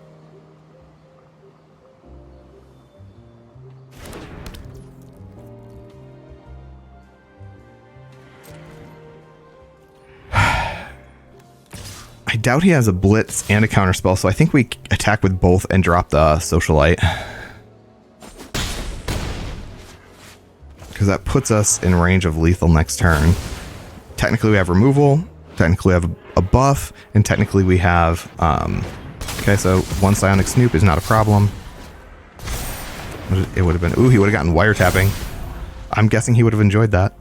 I doubt he has a blitz and a counterspell, so I think we attack with both and drop the socialite. Because that puts us in range of lethal next turn. Technically we have removal, technically we have a buff, and technically we have... okay, so one psionic snoop is not a problem. It would have been... Ooh, he would have gotten wiretapping. I'm guessing he would have enjoyed that.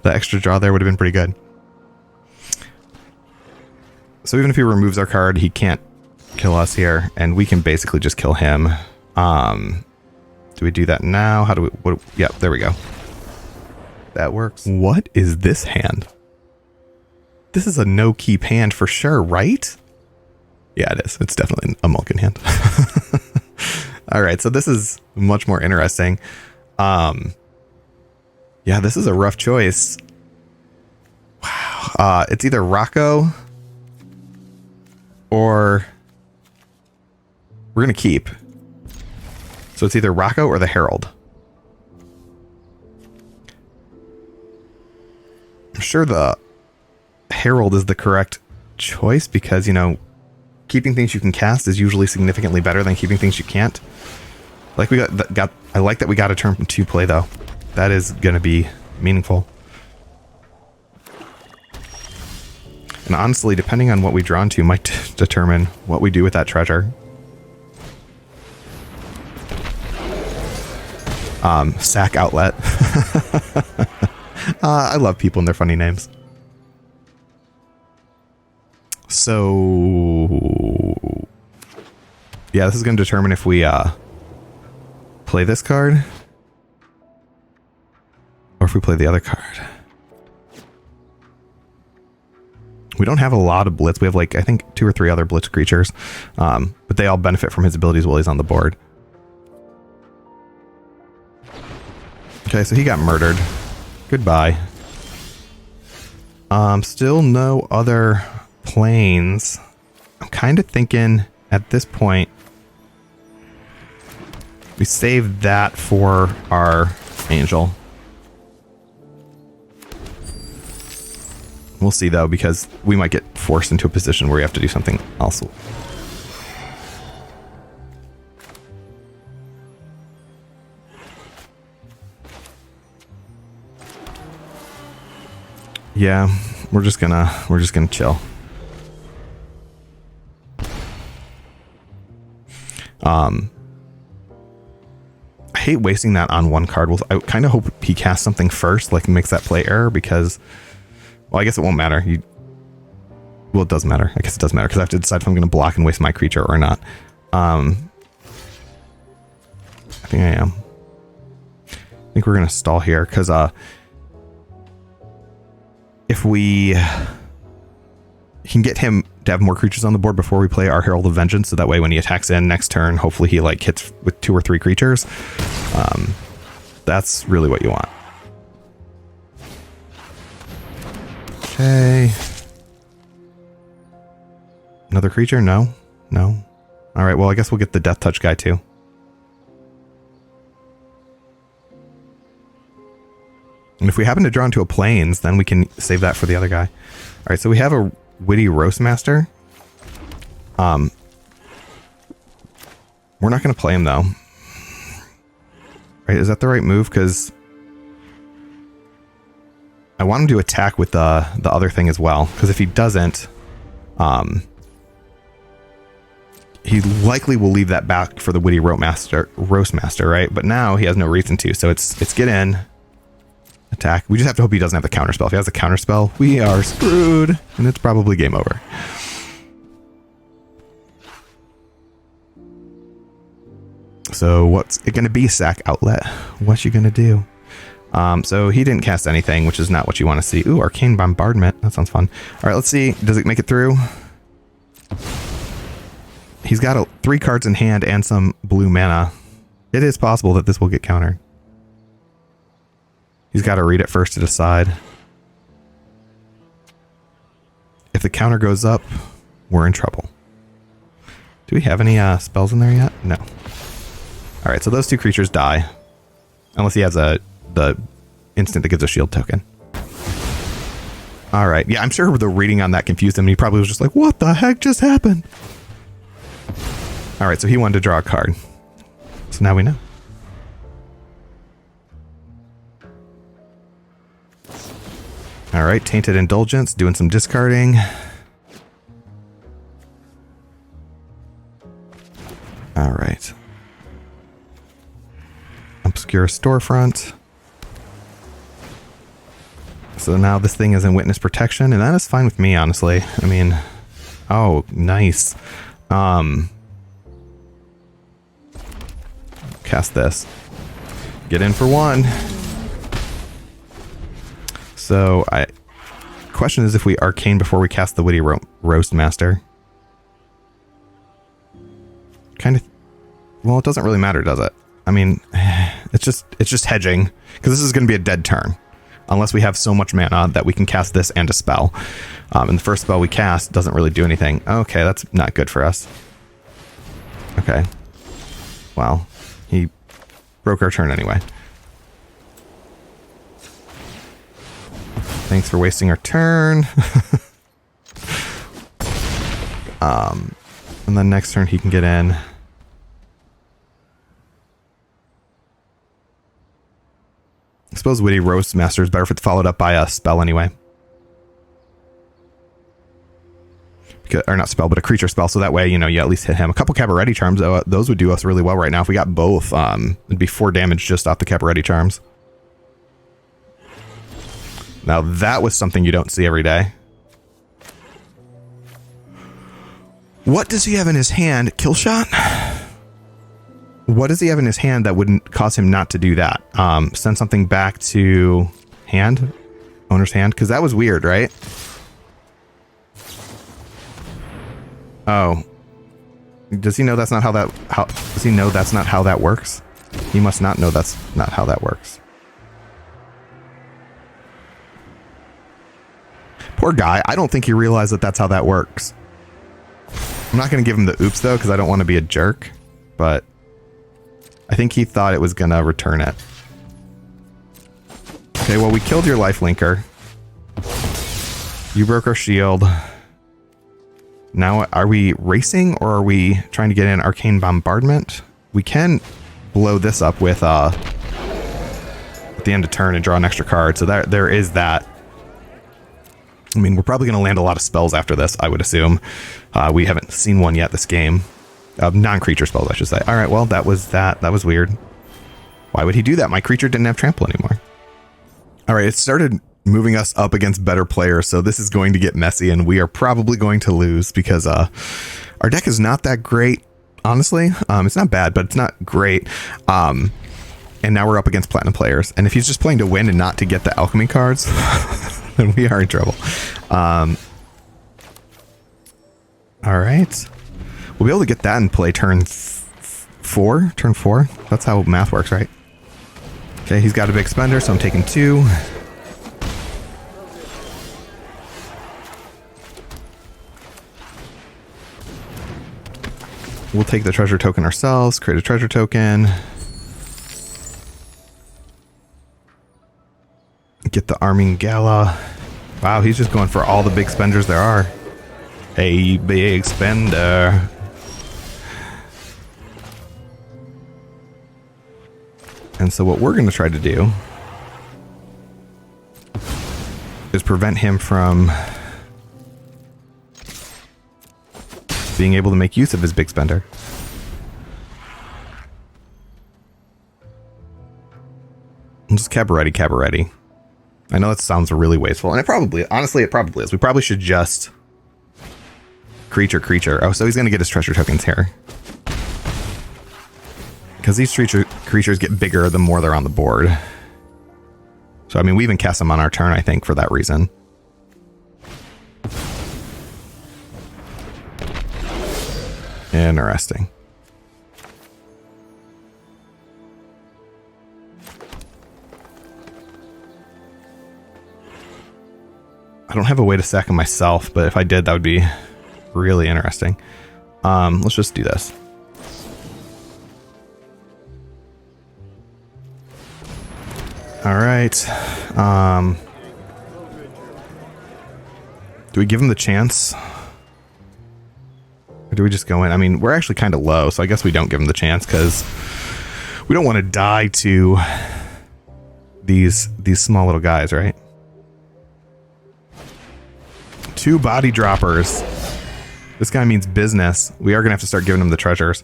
The extra draw there would have been pretty good. So even if he removes our card, he can't kill us here, and we can basically just kill him. Do we do that now? How do we... What, yeah, there we go. That works. What is this hand? This is a no-keep hand for sure, right? Yeah, it is. It's definitely a Mulligan hand. All right, so this is much more interesting. Yeah, this is a rough choice. Wow. It's either Rocco... or we're going to keep. So it's either Rocco or the Herald. I'm sure the Herald is the correct choice because, you know, keeping things you can cast is usually significantly better than keeping things you can't. Like we got I like that we got a turn 2 play though. That is going to be meaningful. And honestly, depending on what we draw into might determine what we do with that treasure. Sack Outlet. I love people and their funny names. So... yeah, this is going to determine if we play this card. Or if we play the other card. We don't have a lot of blitz. We have like, I think 2 or 3 other blitz creatures. But they all benefit from his abilities while he's on the board. Okay, so he got murdered. Goodbye. Still no other planes. I'm kind of thinking at this point we save that for our angel. We'll see though, because we might get forced into a position where we have to do something else. Yeah, we're just gonna chill. I hate wasting that on one card. I kind of hope he casts something first, like makes that play error, because, well, I guess it won't matter. Well, it does matter. I guess it does matter because I have to decide if I'm going to block and waste my creature or not. I think I am. I think we're going to stall here because if we can get him to have more creatures on the board before we play our Herald of Vengeance, so that way when he attacks in next turn, hopefully he like hits with 2 or 3 creatures. That's really what you want. Okay. Another creature? No. No. All right, well, I guess we'll get the Death Touch guy too. And if we happen to draw into a Plains, then we can save that for the other guy. All right, so we have a Witty Roastmaster. We're not going to play him, though. Right, is that the right move? Because I want him to attack with the other thing as well. Because if he doesn't, he likely will leave that back for the Witty Roastmaster, right? But now he has no reason to, so it's get in, attack. We just have to hope he doesn't have the counterspell. If he has the counterspell, we are screwed, and it's probably game over. So what's it going to be, Sack Outlet? What's you going to do? So he didn't cast anything, which is not what you want to see. Ooh, Arcane Bombardment. That sounds fun. All right, let's see. Does it make it through? He's got 3 cards in hand and some blue mana. It is possible that this will get countered. He's got to read it first to decide. If the counter goes up, we're in trouble. Do we have any spells in there yet? No. All right, so those 2 creatures die. Unless he has the instant that gives a shield token. All right. Yeah, I'm sure the reading on that confused him. He probably was just like, what the heck just happened? All right, so he wanted to draw a card. So now we know. All right, Tainted Indulgence, doing some discarding. All right. Obscure Storefront. So now this thing is in witness protection, and that is fine with me, honestly. I mean, oh, nice. Cast this. Get in for 1. So question is if we arcane before we cast the Witty Roast Master. Kind of. Well, it doesn't really matter, does it? I mean, it's just hedging because this is going to be a dead turn. Unless we have so much mana that we can cast this and a spell. And the first spell we cast doesn't really do anything. Okay, that's not good for us. Okay. Well, he broke our turn anyway. Thanks for wasting our turn. And then next turn he can get in. I suppose Witty Roast Master is better if it's followed up by a spell anyway. Or not spell, but a creature spell. So that way, you know, you at least hit him. A couple Cabaretti Charms, though, those would do us really well right now. If we got both, it'd be 4 damage just off the Cabaretti Charms. Now that was something you don't see every day. What does he have in his hand? Kill Shot? What does he have in his hand that wouldn't cause him not to do that? Send something back to hand? Owner's hand? Because that was weird, right? Oh. Does he know that's not how that... does he know that's not how that works? He must not know that's not how that works. Poor guy. I don't think he realized that that's how that works. I'm not going to give him the oops, though, because I don't want to be a jerk. But I think he thought it was going to return it. Okay, well, we killed your lifelinker. You broke our shield. Now, are we racing or are we trying to get in Arcane Bombardment? We can blow this up with at the end of turn and draw an extra card. So there is that. I mean, we're probably going to land a lot of spells after this, I would assume. We haven't seen one yet this game. Non-creature spells, I should say. All right, well, that was that. That was weird. Why would he do that? My creature didn't have trample anymore. All right, it started moving us up against better players, so this is going to get messy, and we are probably going to lose because our deck is not that great, honestly. It's not bad, but it's not great. And now we're up against platinum players, and if he's just playing to win and not to get the alchemy cards, then we are in trouble. All right. We'll be able to get that in play turn 4. Turn 4? That's how math works, right? Okay, he's got a big spender, so I'm taking 2. We'll take the treasure token ourselves, create a treasure token. Get the Arming Gala. Wow, he's just going for all the big spenders there are. A big spender. And so what we're going to try to do is prevent him from being able to make use of his big spender. And just Cabaretti. I know that sounds really wasteful, and honestly, it probably is. We probably should just creature. Oh, so he's going to get his treasure tokens here. Because these creatures get bigger the more they're on the board. So, I mean, we even cast them on our turn, I think, for that reason. Interesting. I don't have a way to sack them myself, but if I did, that would be really interesting. Let's just do this. All right. Do we give him the chance? Or do we just go in? I mean, we're actually kind of low, so I guess we don't give him the chance because we don't want to die to these small little guys, right? 2 body droppers. This guy means business. We are going to have to start giving him the treasures.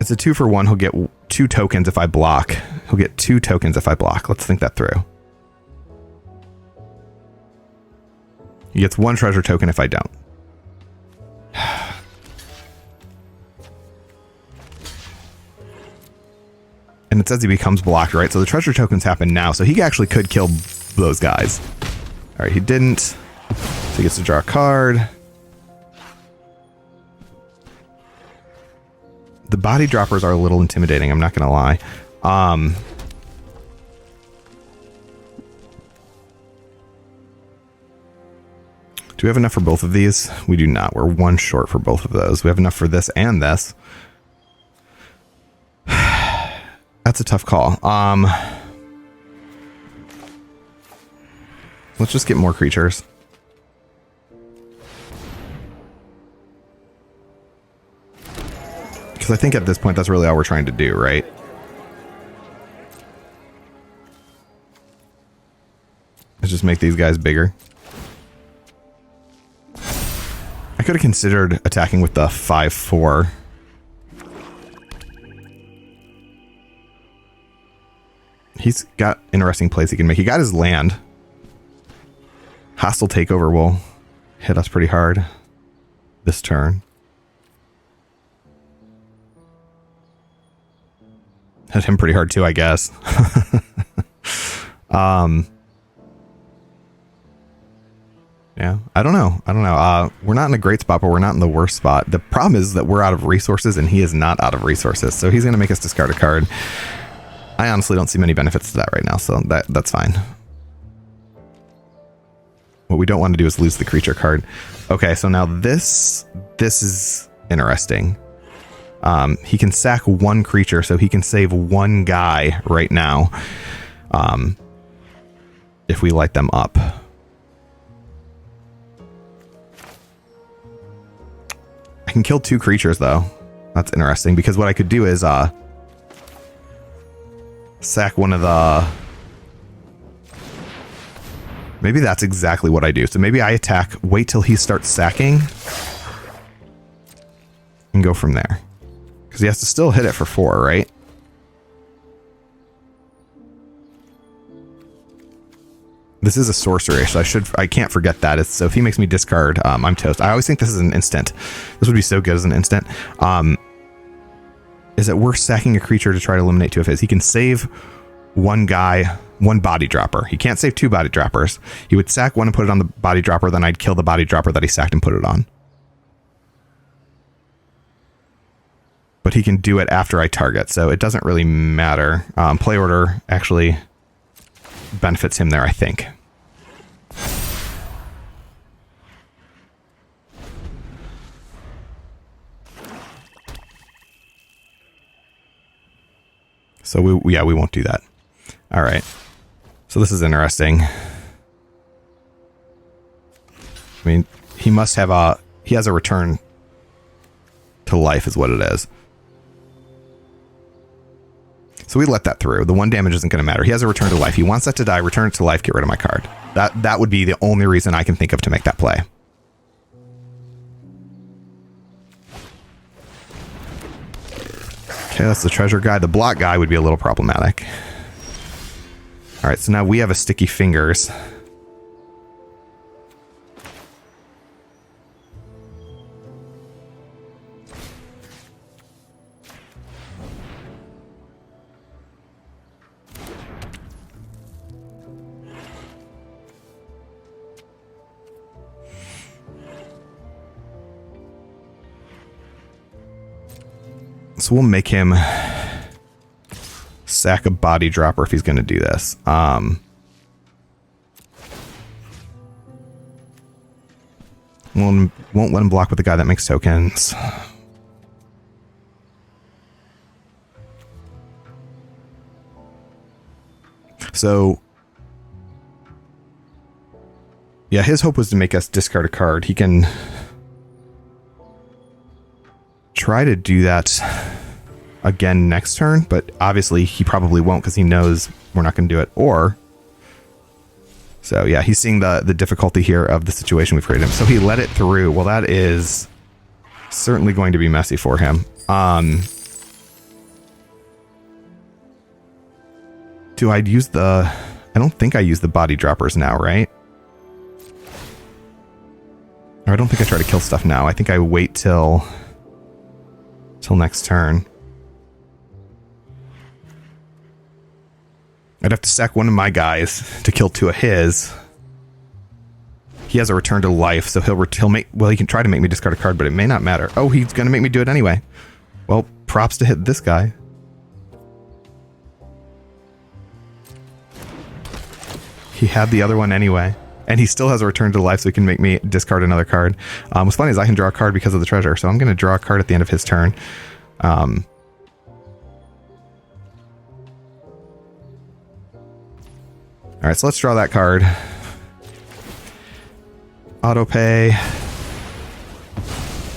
It's a 2-for-1. He'll get 2 tokens if I block. He'll get 2 tokens if I block. Let's think that through. He gets 1 treasure token if I don't. And it says he becomes blocked, right? So the treasure tokens happen now. So he actually could kill those guys. All right, he didn't. So he gets to draw a card. The body droppers are a little intimidating, I'm not going to lie. Do we have enough for both of these? We do not. We're 1 short for both of those. We have enough for this and this. That's a tough call. Let's just get more creatures. Because I think at this point, that's really all we're trying to do, right? Let's just make these guys bigger. I could have considered attacking with the 5/4. He's got interesting plays he can make. He got his land. Hostile takeover will hit us pretty hard this turn. Hit him pretty hard too, I guess. Yeah, I don't know. We're not in a great spot, but we're not in the worst spot. The problem is that we're out of resources and he is not out of resources. So he's going to make us discard a card. I honestly don't see many benefits to that right now, so that's fine. What we don't want to do is lose the creature card. Okay, so now this is interesting. He can sack 1 creature, so he can save 1 guy right now. If we light them up. I can kill 2 creatures though. That's interesting because what I could do is sack one of the... Maybe that's exactly what I do. So maybe I attack, wait till he starts sacking, and go from there. Because he has to still hit it for 4, right? This is a sorcery, so I can't forget that. So if he makes me discard, I'm toast. I always think this is an instant. This would be so good as an instant. Is it worth sacking a creature to try to eliminate 2 of his? He can save 1 guy, 1 body dropper. He can't save 2 body droppers. He would sack 1 and put it on the body dropper, then I'd kill the body dropper that he sacked and put it on. But he can do it after I target, so it doesn't really matter. Play order actually benefits him there, I think. So we won't do that. All right. So this is interesting. I mean, he must have he has a return to life is what it is. So we let that through. The 1 damage isn't going to matter. He has a return to life. He wants that to die, return it to life, get rid of my card. That would be the only reason I can think of to make that play. Okay, that's the treasure guy. The block guy would be a little problematic. All right, so now we have a sticky fingers. So we'll make him sack a body dropper if he's going to do this. Won't let him block with the guy that makes tokens. So, yeah, his hope was to make us discard a card. He can try to do that again next turn, but obviously he probably won't because he knows we're not going to do it. Or, so yeah, he's seeing the difficulty here of the situation we've created him. So he let it through. Well, that is certainly going to be messy for him. Do I use the... I don't think I use the body droppers now, right? Or I don't think I try to kill stuff now. I think I wait till next turn. I'd have to sack one of my guys to kill two of his. He has a return to life, so he'll make... Well, he can try to make me discard a card, but it may not matter. Oh, he's going to make me do it anyway. Well, props to hit this guy. He had the other one anyway. And he still has a return to life, so he can make me discard another card. What's funny is I can draw a card because of the treasure, so I'm going to draw a card at the end of his turn. Alright, so let's draw that card. Auto pay.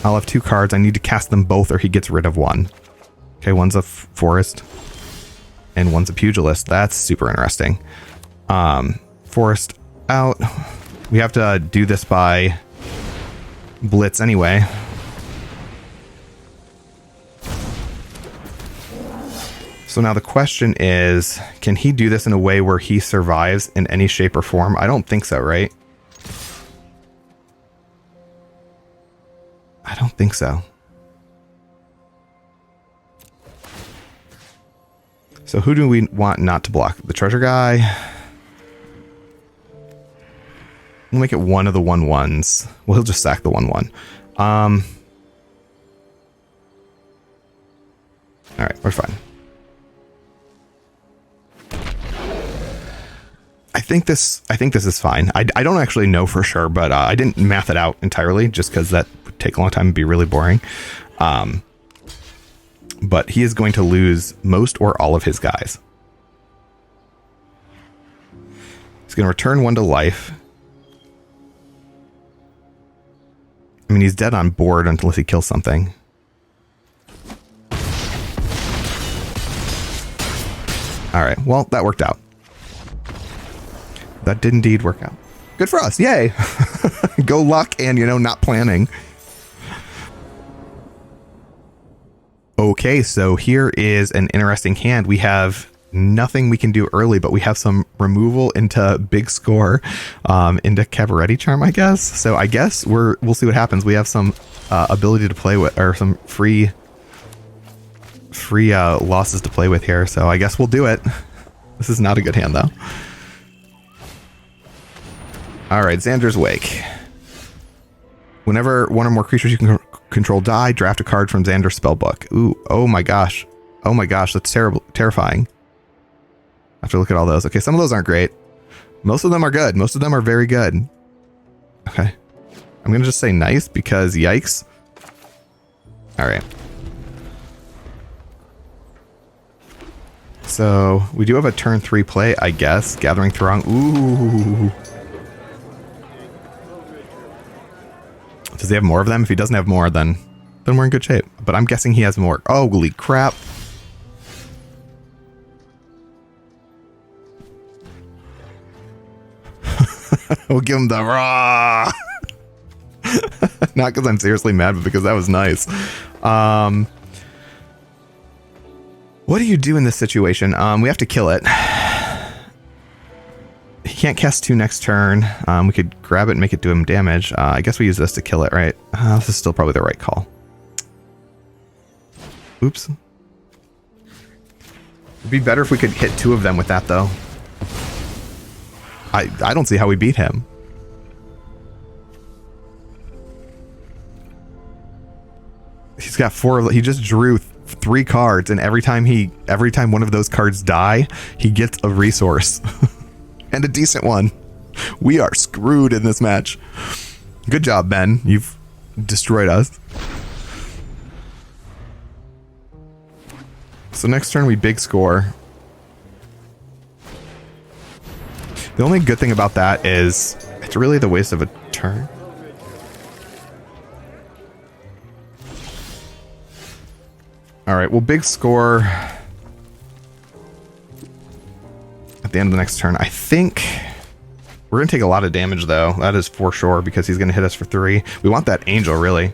I'll have two cards. I need to cast them both or he gets rid of one. Okay, one's a forest. And one's a pugilist. That's super interesting. Forest out. We have to do this by blitz anyway. So now the question is, can he do this in a way where he survives in any shape or form? I don't think so, right? I don't think so. So who do we want not to block? The treasure guy? We'll make it one of the 1/1s. Well, he'll just sack the 1/1. Alright, we're fine. I think this is fine. I don't actually know for sure, but I didn't math it out entirely just because that would take a long time and be really boring. But he is going to lose most or all of his guys. He's going to return one to life. I mean, he's dead on board unless he kills something. Alright, well, that worked out. That did indeed work out. Good for us. Yay. Go luck and, you know, not planning. Okay, so here is an interesting hand. We have nothing we can do early, but we have some removal into big score, into Cabaretti charm, I guess. So I guess we'll see what happens. We have some ability to play with, or some free losses to play with here. So I guess we'll do it. This is not a good hand though. Alright, Xander's Wake. Whenever one or more creatures you can control die, draft a card from Xander's spellbook. Ooh, oh my gosh. Oh my gosh, that's terrifying. I have to look at all those. Okay, some of those aren't great. Most of them are good. Most of them are very good. Okay. I'm going to just say nice because yikes. Alright. So, we do have a turn 3 play, I guess. Gathering Throng. Ooh. Does he have more of them? If he doesn't have more, then we're in good shape. But I'm guessing he has more. Oh, holy crap. We'll give him the raw. Not because I'm seriously mad, but because that was nice. What do you do in this situation? We have to kill it. He can't cast 2 next turn. We could grab it and make it do him damage. I guess we use this to kill it, right? This is still probably the right call. Oops. It'd be better if we could hit 2 of them with that, though. I don't see how we beat him. He's got 4. He just drew 3 cards, and every time one of those cards die, he gets a resource. And a decent one. We are screwed in this match. Good job, Ben. You've destroyed us. So next turn we big score. The only good thing about that is it's really the waste of a turn. All right, well, big score at the end of the next turn. I think we're going to take a lot of damage, though. That is for sure, because he's going to hit us for 3. We want that angel, really.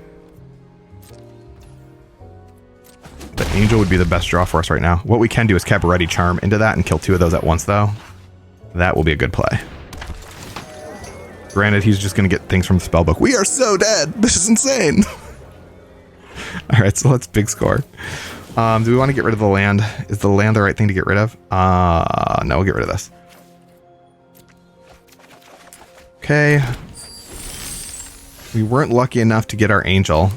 The angel would be the best draw for us right now. What we can do is Cabaretti Charm into that and kill 2 of those at once, though. That will be a good play. Granted, he's just going to get things from the spellbook. We are so dead. This is insane. All right, so let's big score. Do we want to get rid of the land? Is the land the right thing to get rid of? No, we'll get rid of this. Okay. We weren't lucky enough to get our angel.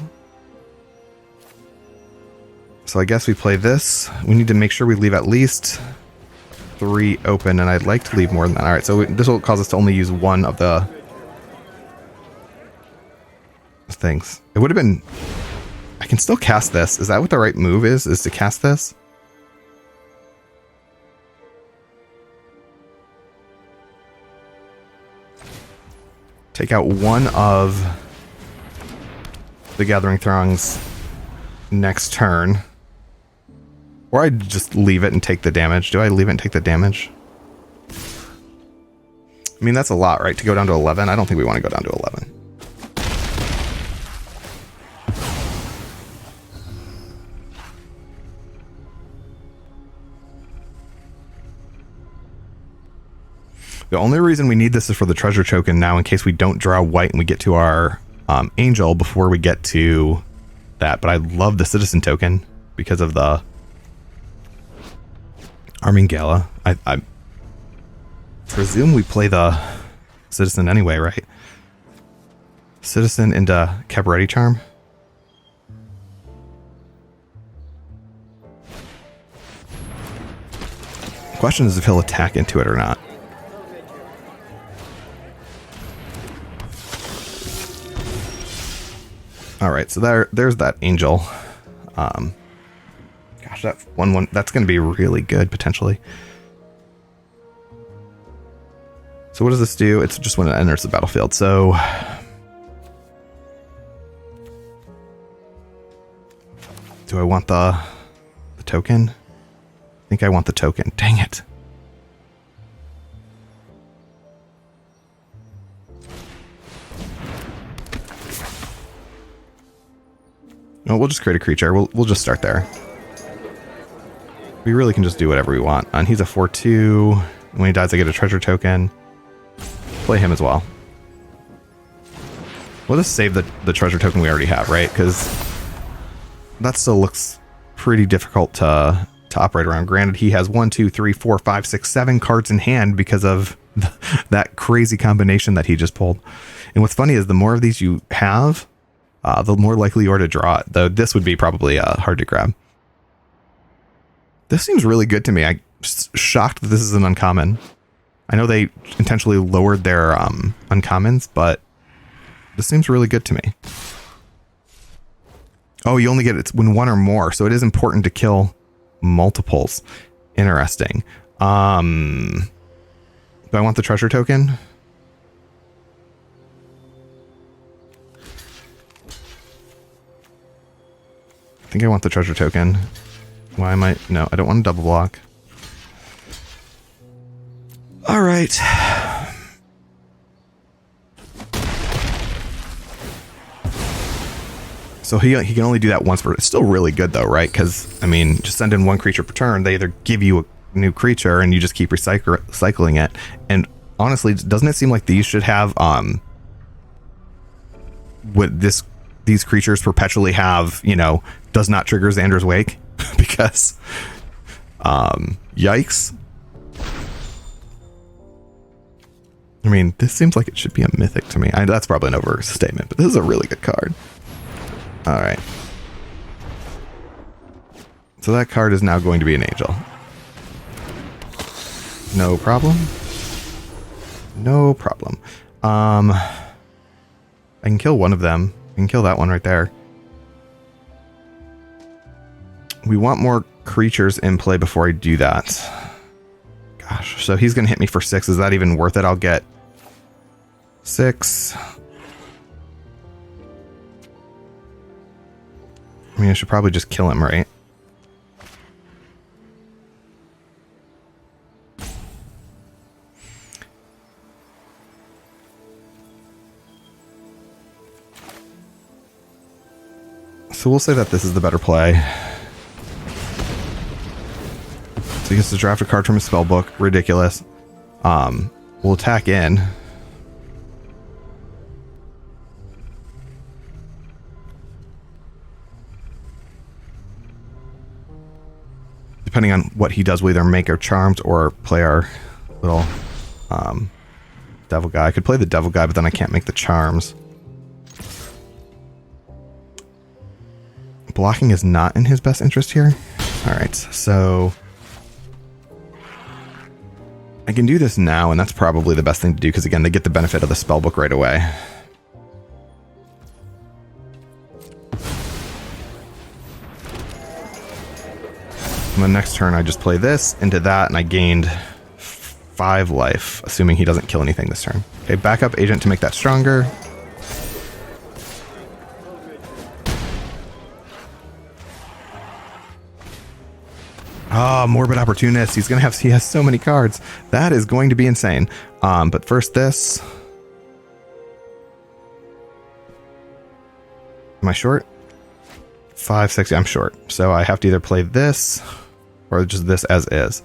So I guess we play this. We need to make sure we leave at least 3 open, and I'd like to leave more than that. All right, so this will cause us to only use 1 of the things. It would have been... I can still cast this. Is that what the right move is to cast this? Take out 1 of the Gathering Throngs next turn. Or I just leave it and take the damage. Do I leave it and take the damage? I mean, that's a lot, right? To go down to 11? I don't think we want to go down to 11. The only reason we need this is for the treasure token now, in case we don't draw white and we get to our angel before we get to that. But I love the citizen token because of the Arming Gala. I presume we play the citizen anyway, right? Citizen into Cabaretti Charm. The question is if he'll attack into it or not. All right, so there's that angel. Gosh, that 1/1 that's going to be really good potentially. So what does this do? It's just when it enters the battlefield. So do I want the token? I think I want the token. Dang it. No, we'll just create a creature. We'll just start there. We really can just do whatever we want. And he's a 4/2. When he dies, I get a treasure token. Play him as well. We'll just save the treasure token we already have, right? Because that still looks pretty difficult to operate around. Granted, he has 1, 2, 3, 4, 5, 6, 7 cards in hand because of that crazy combination that he just pulled. And what's funny is the more of these you have, the more likely you are to draw it. Though this would be probably hard to grab. This seems really good to me. I'm shocked that this is an uncommon. I know they intentionally lowered their uncommons, but this seems really good to me. Oh, you only get it when 1 or more, so it is important to kill multiples. Interesting. Do I want the treasure token? I think I want the treasure token. Why am I... No, I don't want to double block. All right. So he can only do that once, but it's still really good though, right? Because, I mean, just send in 1 creature per turn. They either give you a new creature and you just keep recycling it. And honestly, doesn't it seem like these should have... these creatures perpetually have, you know, does not trigger Xander's Wake? Because, yikes. I mean, this seems like it should be a mythic to me. That's probably an overstatement, but this is a really good card. All right. So that card is now going to be an angel. No problem. No problem. I can kill one of them. I can kill that one right there. We want more creatures in play before I do that. Gosh, so he's going to hit me for 6. Is that even worth it? I'll get 6. I mean, I should probably just kill him, right? So we'll say that this is the better play. So he gets to draft a card from his spellbook. Ridiculous. We'll attack in. Depending on what he does, we'll either make our charms or play our little devil guy. I could play the devil guy, but then I can't make the charms. Blocking is not in his best interest here. Alright, so I can do this now, and that's probably the best thing to do, because again, they get the benefit of the spellbook right away. And the next turn I just play this into that, and I gained 5 life, assuming he doesn't kill anything this turn. Okay, backup agent to make that stronger. Oh, Morbid Opportunist. He has so many cards. That is going to be insane. But first this. Am I short? 5, 6, I'm short. So I have to either play this or just this as is.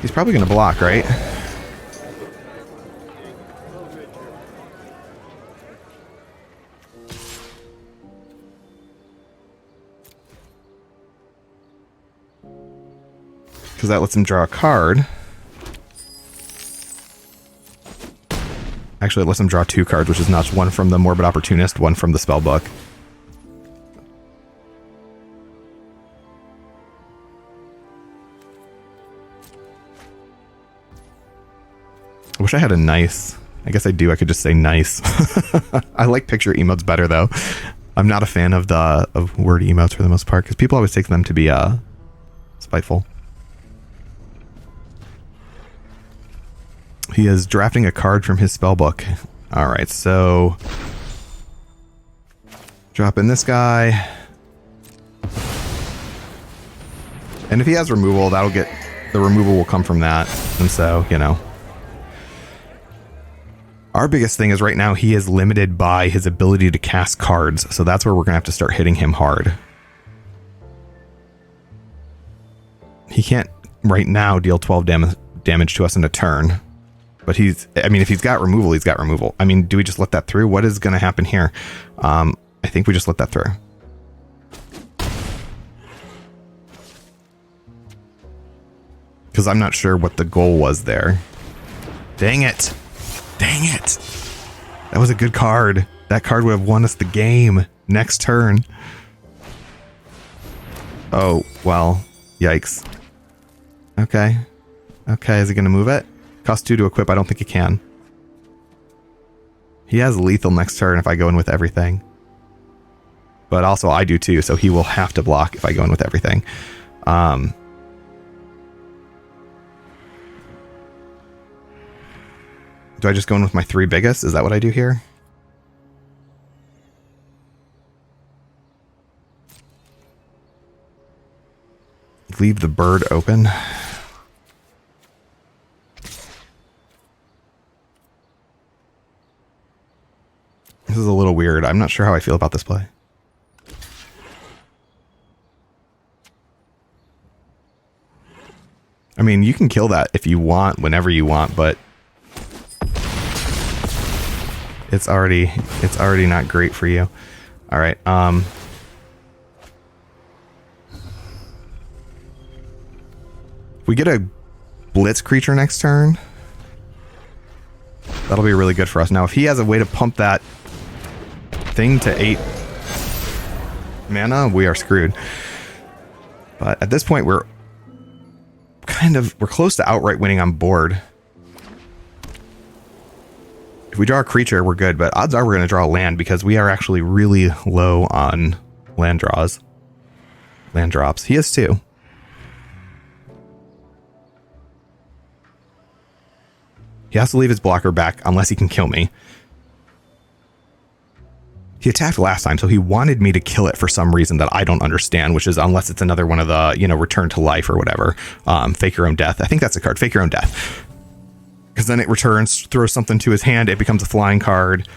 He's probably going to block, right? Because that lets him draw a card. Actually, it lets him draw 2 cards, which is nuts. One from the Morbid Opportunist, one from the Spellbook. I wish I had a nice. I guess I do. I could just say nice. I like picture emotes better, though. I'm not a fan of word emotes for the most part, because people always take them to be spiteful. He is drafting a card from his spellbook. Alright, so drop in this guy. And if he has removal, that'll get the removal will come from that. And so, you know. Our biggest thing is right now he is limited by his ability to cast cards. So that's where we're gonna have to start hitting him hard. He can't right now deal 12 damage to us in a turn. But I mean, if he's got removal, he's got removal. I mean, do we just let that through? What is going to happen here? I think we just let that through. Because I'm not sure what the goal was there. Dang it. Dang it. That was a good card. That card would have won us the game next turn. Oh, well, yikes. Okay. Okay, is he going to move it? Cost 2 to equip. I don't think he can. He has lethal next turn if I go in with everything. But also I do too, so he will have to block if I go in with everything. Do I just go in with my 3 biggest? Is that what I do here? Leave the bird open. This is a little weird. I'm not sure how I feel about this play. I mean, you can kill that if you want, whenever you want, but it's already not great for you. All right. If we get a blitz creature next turn, That'll be really good for us. Now, if he has a way to pump that thing to 8 mana, we are screwed. But at this point, we're close to outright winning on board. If we draw a creature, we're good, but odds are we're going to draw land because we are actually really low on land draws. Land drops. He is too. He has to leave his blocker back unless he can kill me. He attacked last time, so he wanted me to kill it for some reason that I don't understand, which is unless it's another one of the, you know, return to life or whatever. Fake your own death. I think that's a card. Fake your own death. Because then it returns, throws something to his hand. It becomes a flying card.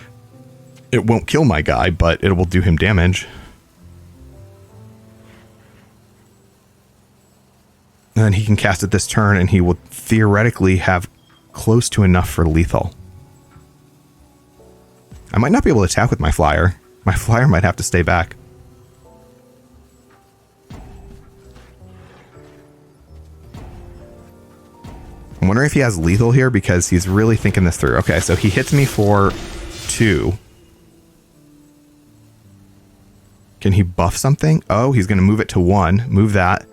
It won't kill my guy, but it will do him damage. And then he can cast it this turn, and he will theoretically have close to enough for lethal. I might not be able to attack with my flyer. My flyer might have to stay back. I'm wondering if he has lethal here because he's really thinking this through. Okay, so he hits me for 2. Can he buff something? Oh, he's going to move it to 1. Move that.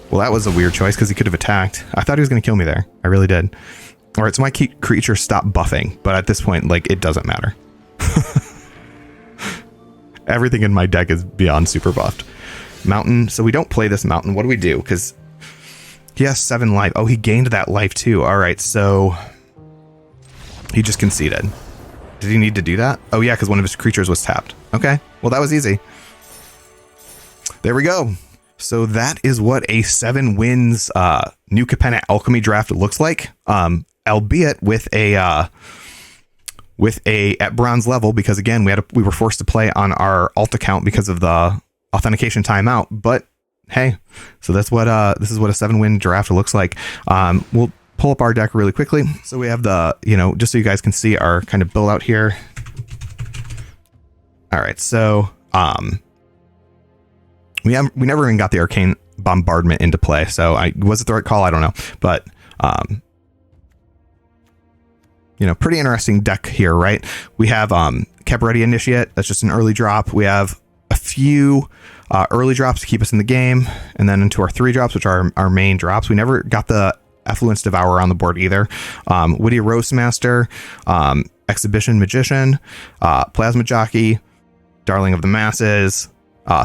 Well, that was a weird choice because he could have attacked. I thought he was going to kill me there. I really did. All right, so my creature stopped buffing, but at this point, like, it doesn't matter. Everything in my deck is beyond super buffed. Mountain. So we don't play this mountain. What do we do? Because he has 7 life. Oh, he gained that life too. All right, so he just conceded. Did he need to do that? Oh, yeah, because one of his creatures was tapped. Okay, well, that was easy. There we go. So that is what a 7 wins New Capenna Alchemy draft looks like, albeit with a at bronze level, because again we were forced to play on our alt account because of the authentication timeout. But hey, so that's what this is what a 7 win draft looks like. We'll pull up our deck really quickly. So we have the, you know, just so you guys can see our kind of build out here. All right, so we never even got the Arcane Bombardment into play, so was it the right call? I don't know, but you know, pretty interesting deck here, right? We have Cabaretti Initiate. That's just an early drop. We have a few early drops to keep us in the game, and then into our 3 drops, which are our main drops. We never got the Effluence Devourer on the board either. Witty Roastmaster, Exhibition Magician, Plasma Jockey, Darling of the Masses,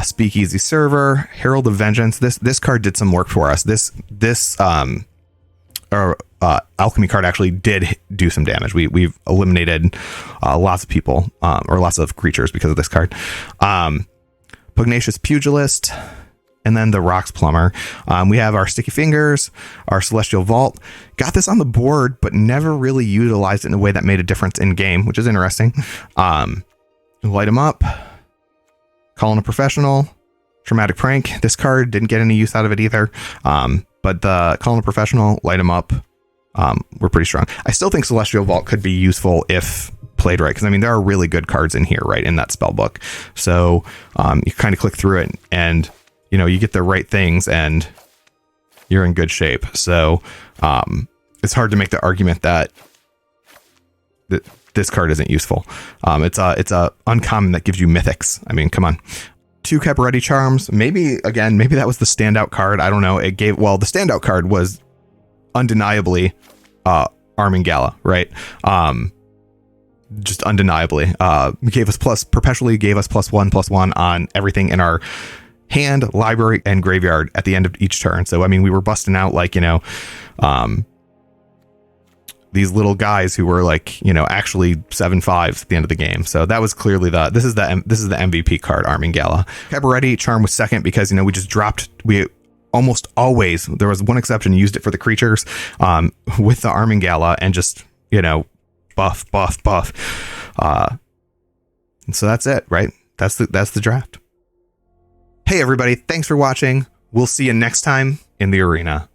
Speakeasy Server, Herald of Vengeance. This card did some work for us. This Alchemy card actually did do some damage. We've eliminated lots of people or lots of creatures because of this card. Pugnacious Pugilist, and then the Rocks Plumber. We have our Sticky Fingers, our Celestial Vault. Got this on the board, but never really utilized it in a way that made a difference in game, which is interesting. Light them up. Calling a Professional, Traumatic Prank. This card didn't get any use out of it either. But the Calling a Professional, light them up. We're pretty strong. I still think Celestial Vault could be useful if played right, because I mean there are really good cards in here, right, in that spell book. So you kind of click through it, and you know you get the right things, and you're in good shape. So it's hard to make the argument that this card isn't useful. It's a uncommon that gives you mythics. I mean, come on. 2 Cabaretti Charms. Maybe that was the standout card. I don't know. The standout card was undeniably Armingala, right? Just undeniably. Perpetually gave us +1/+1 on everything in our hand, library, and graveyard at the end of each turn. So I mean, we were busting out like, you know, these little guys who were like, you know, actually 7/5s at the end of the game. So that was clearly this is the MVP card, Armingala. Cabaretti Charm was second because, you know, we almost always, there was one exception, used it for the creatures with the Armingala and just, you know, buff. And so that's it, right? That's the draft. Hey everybody, thanks for watching. We'll see you next time in the arena.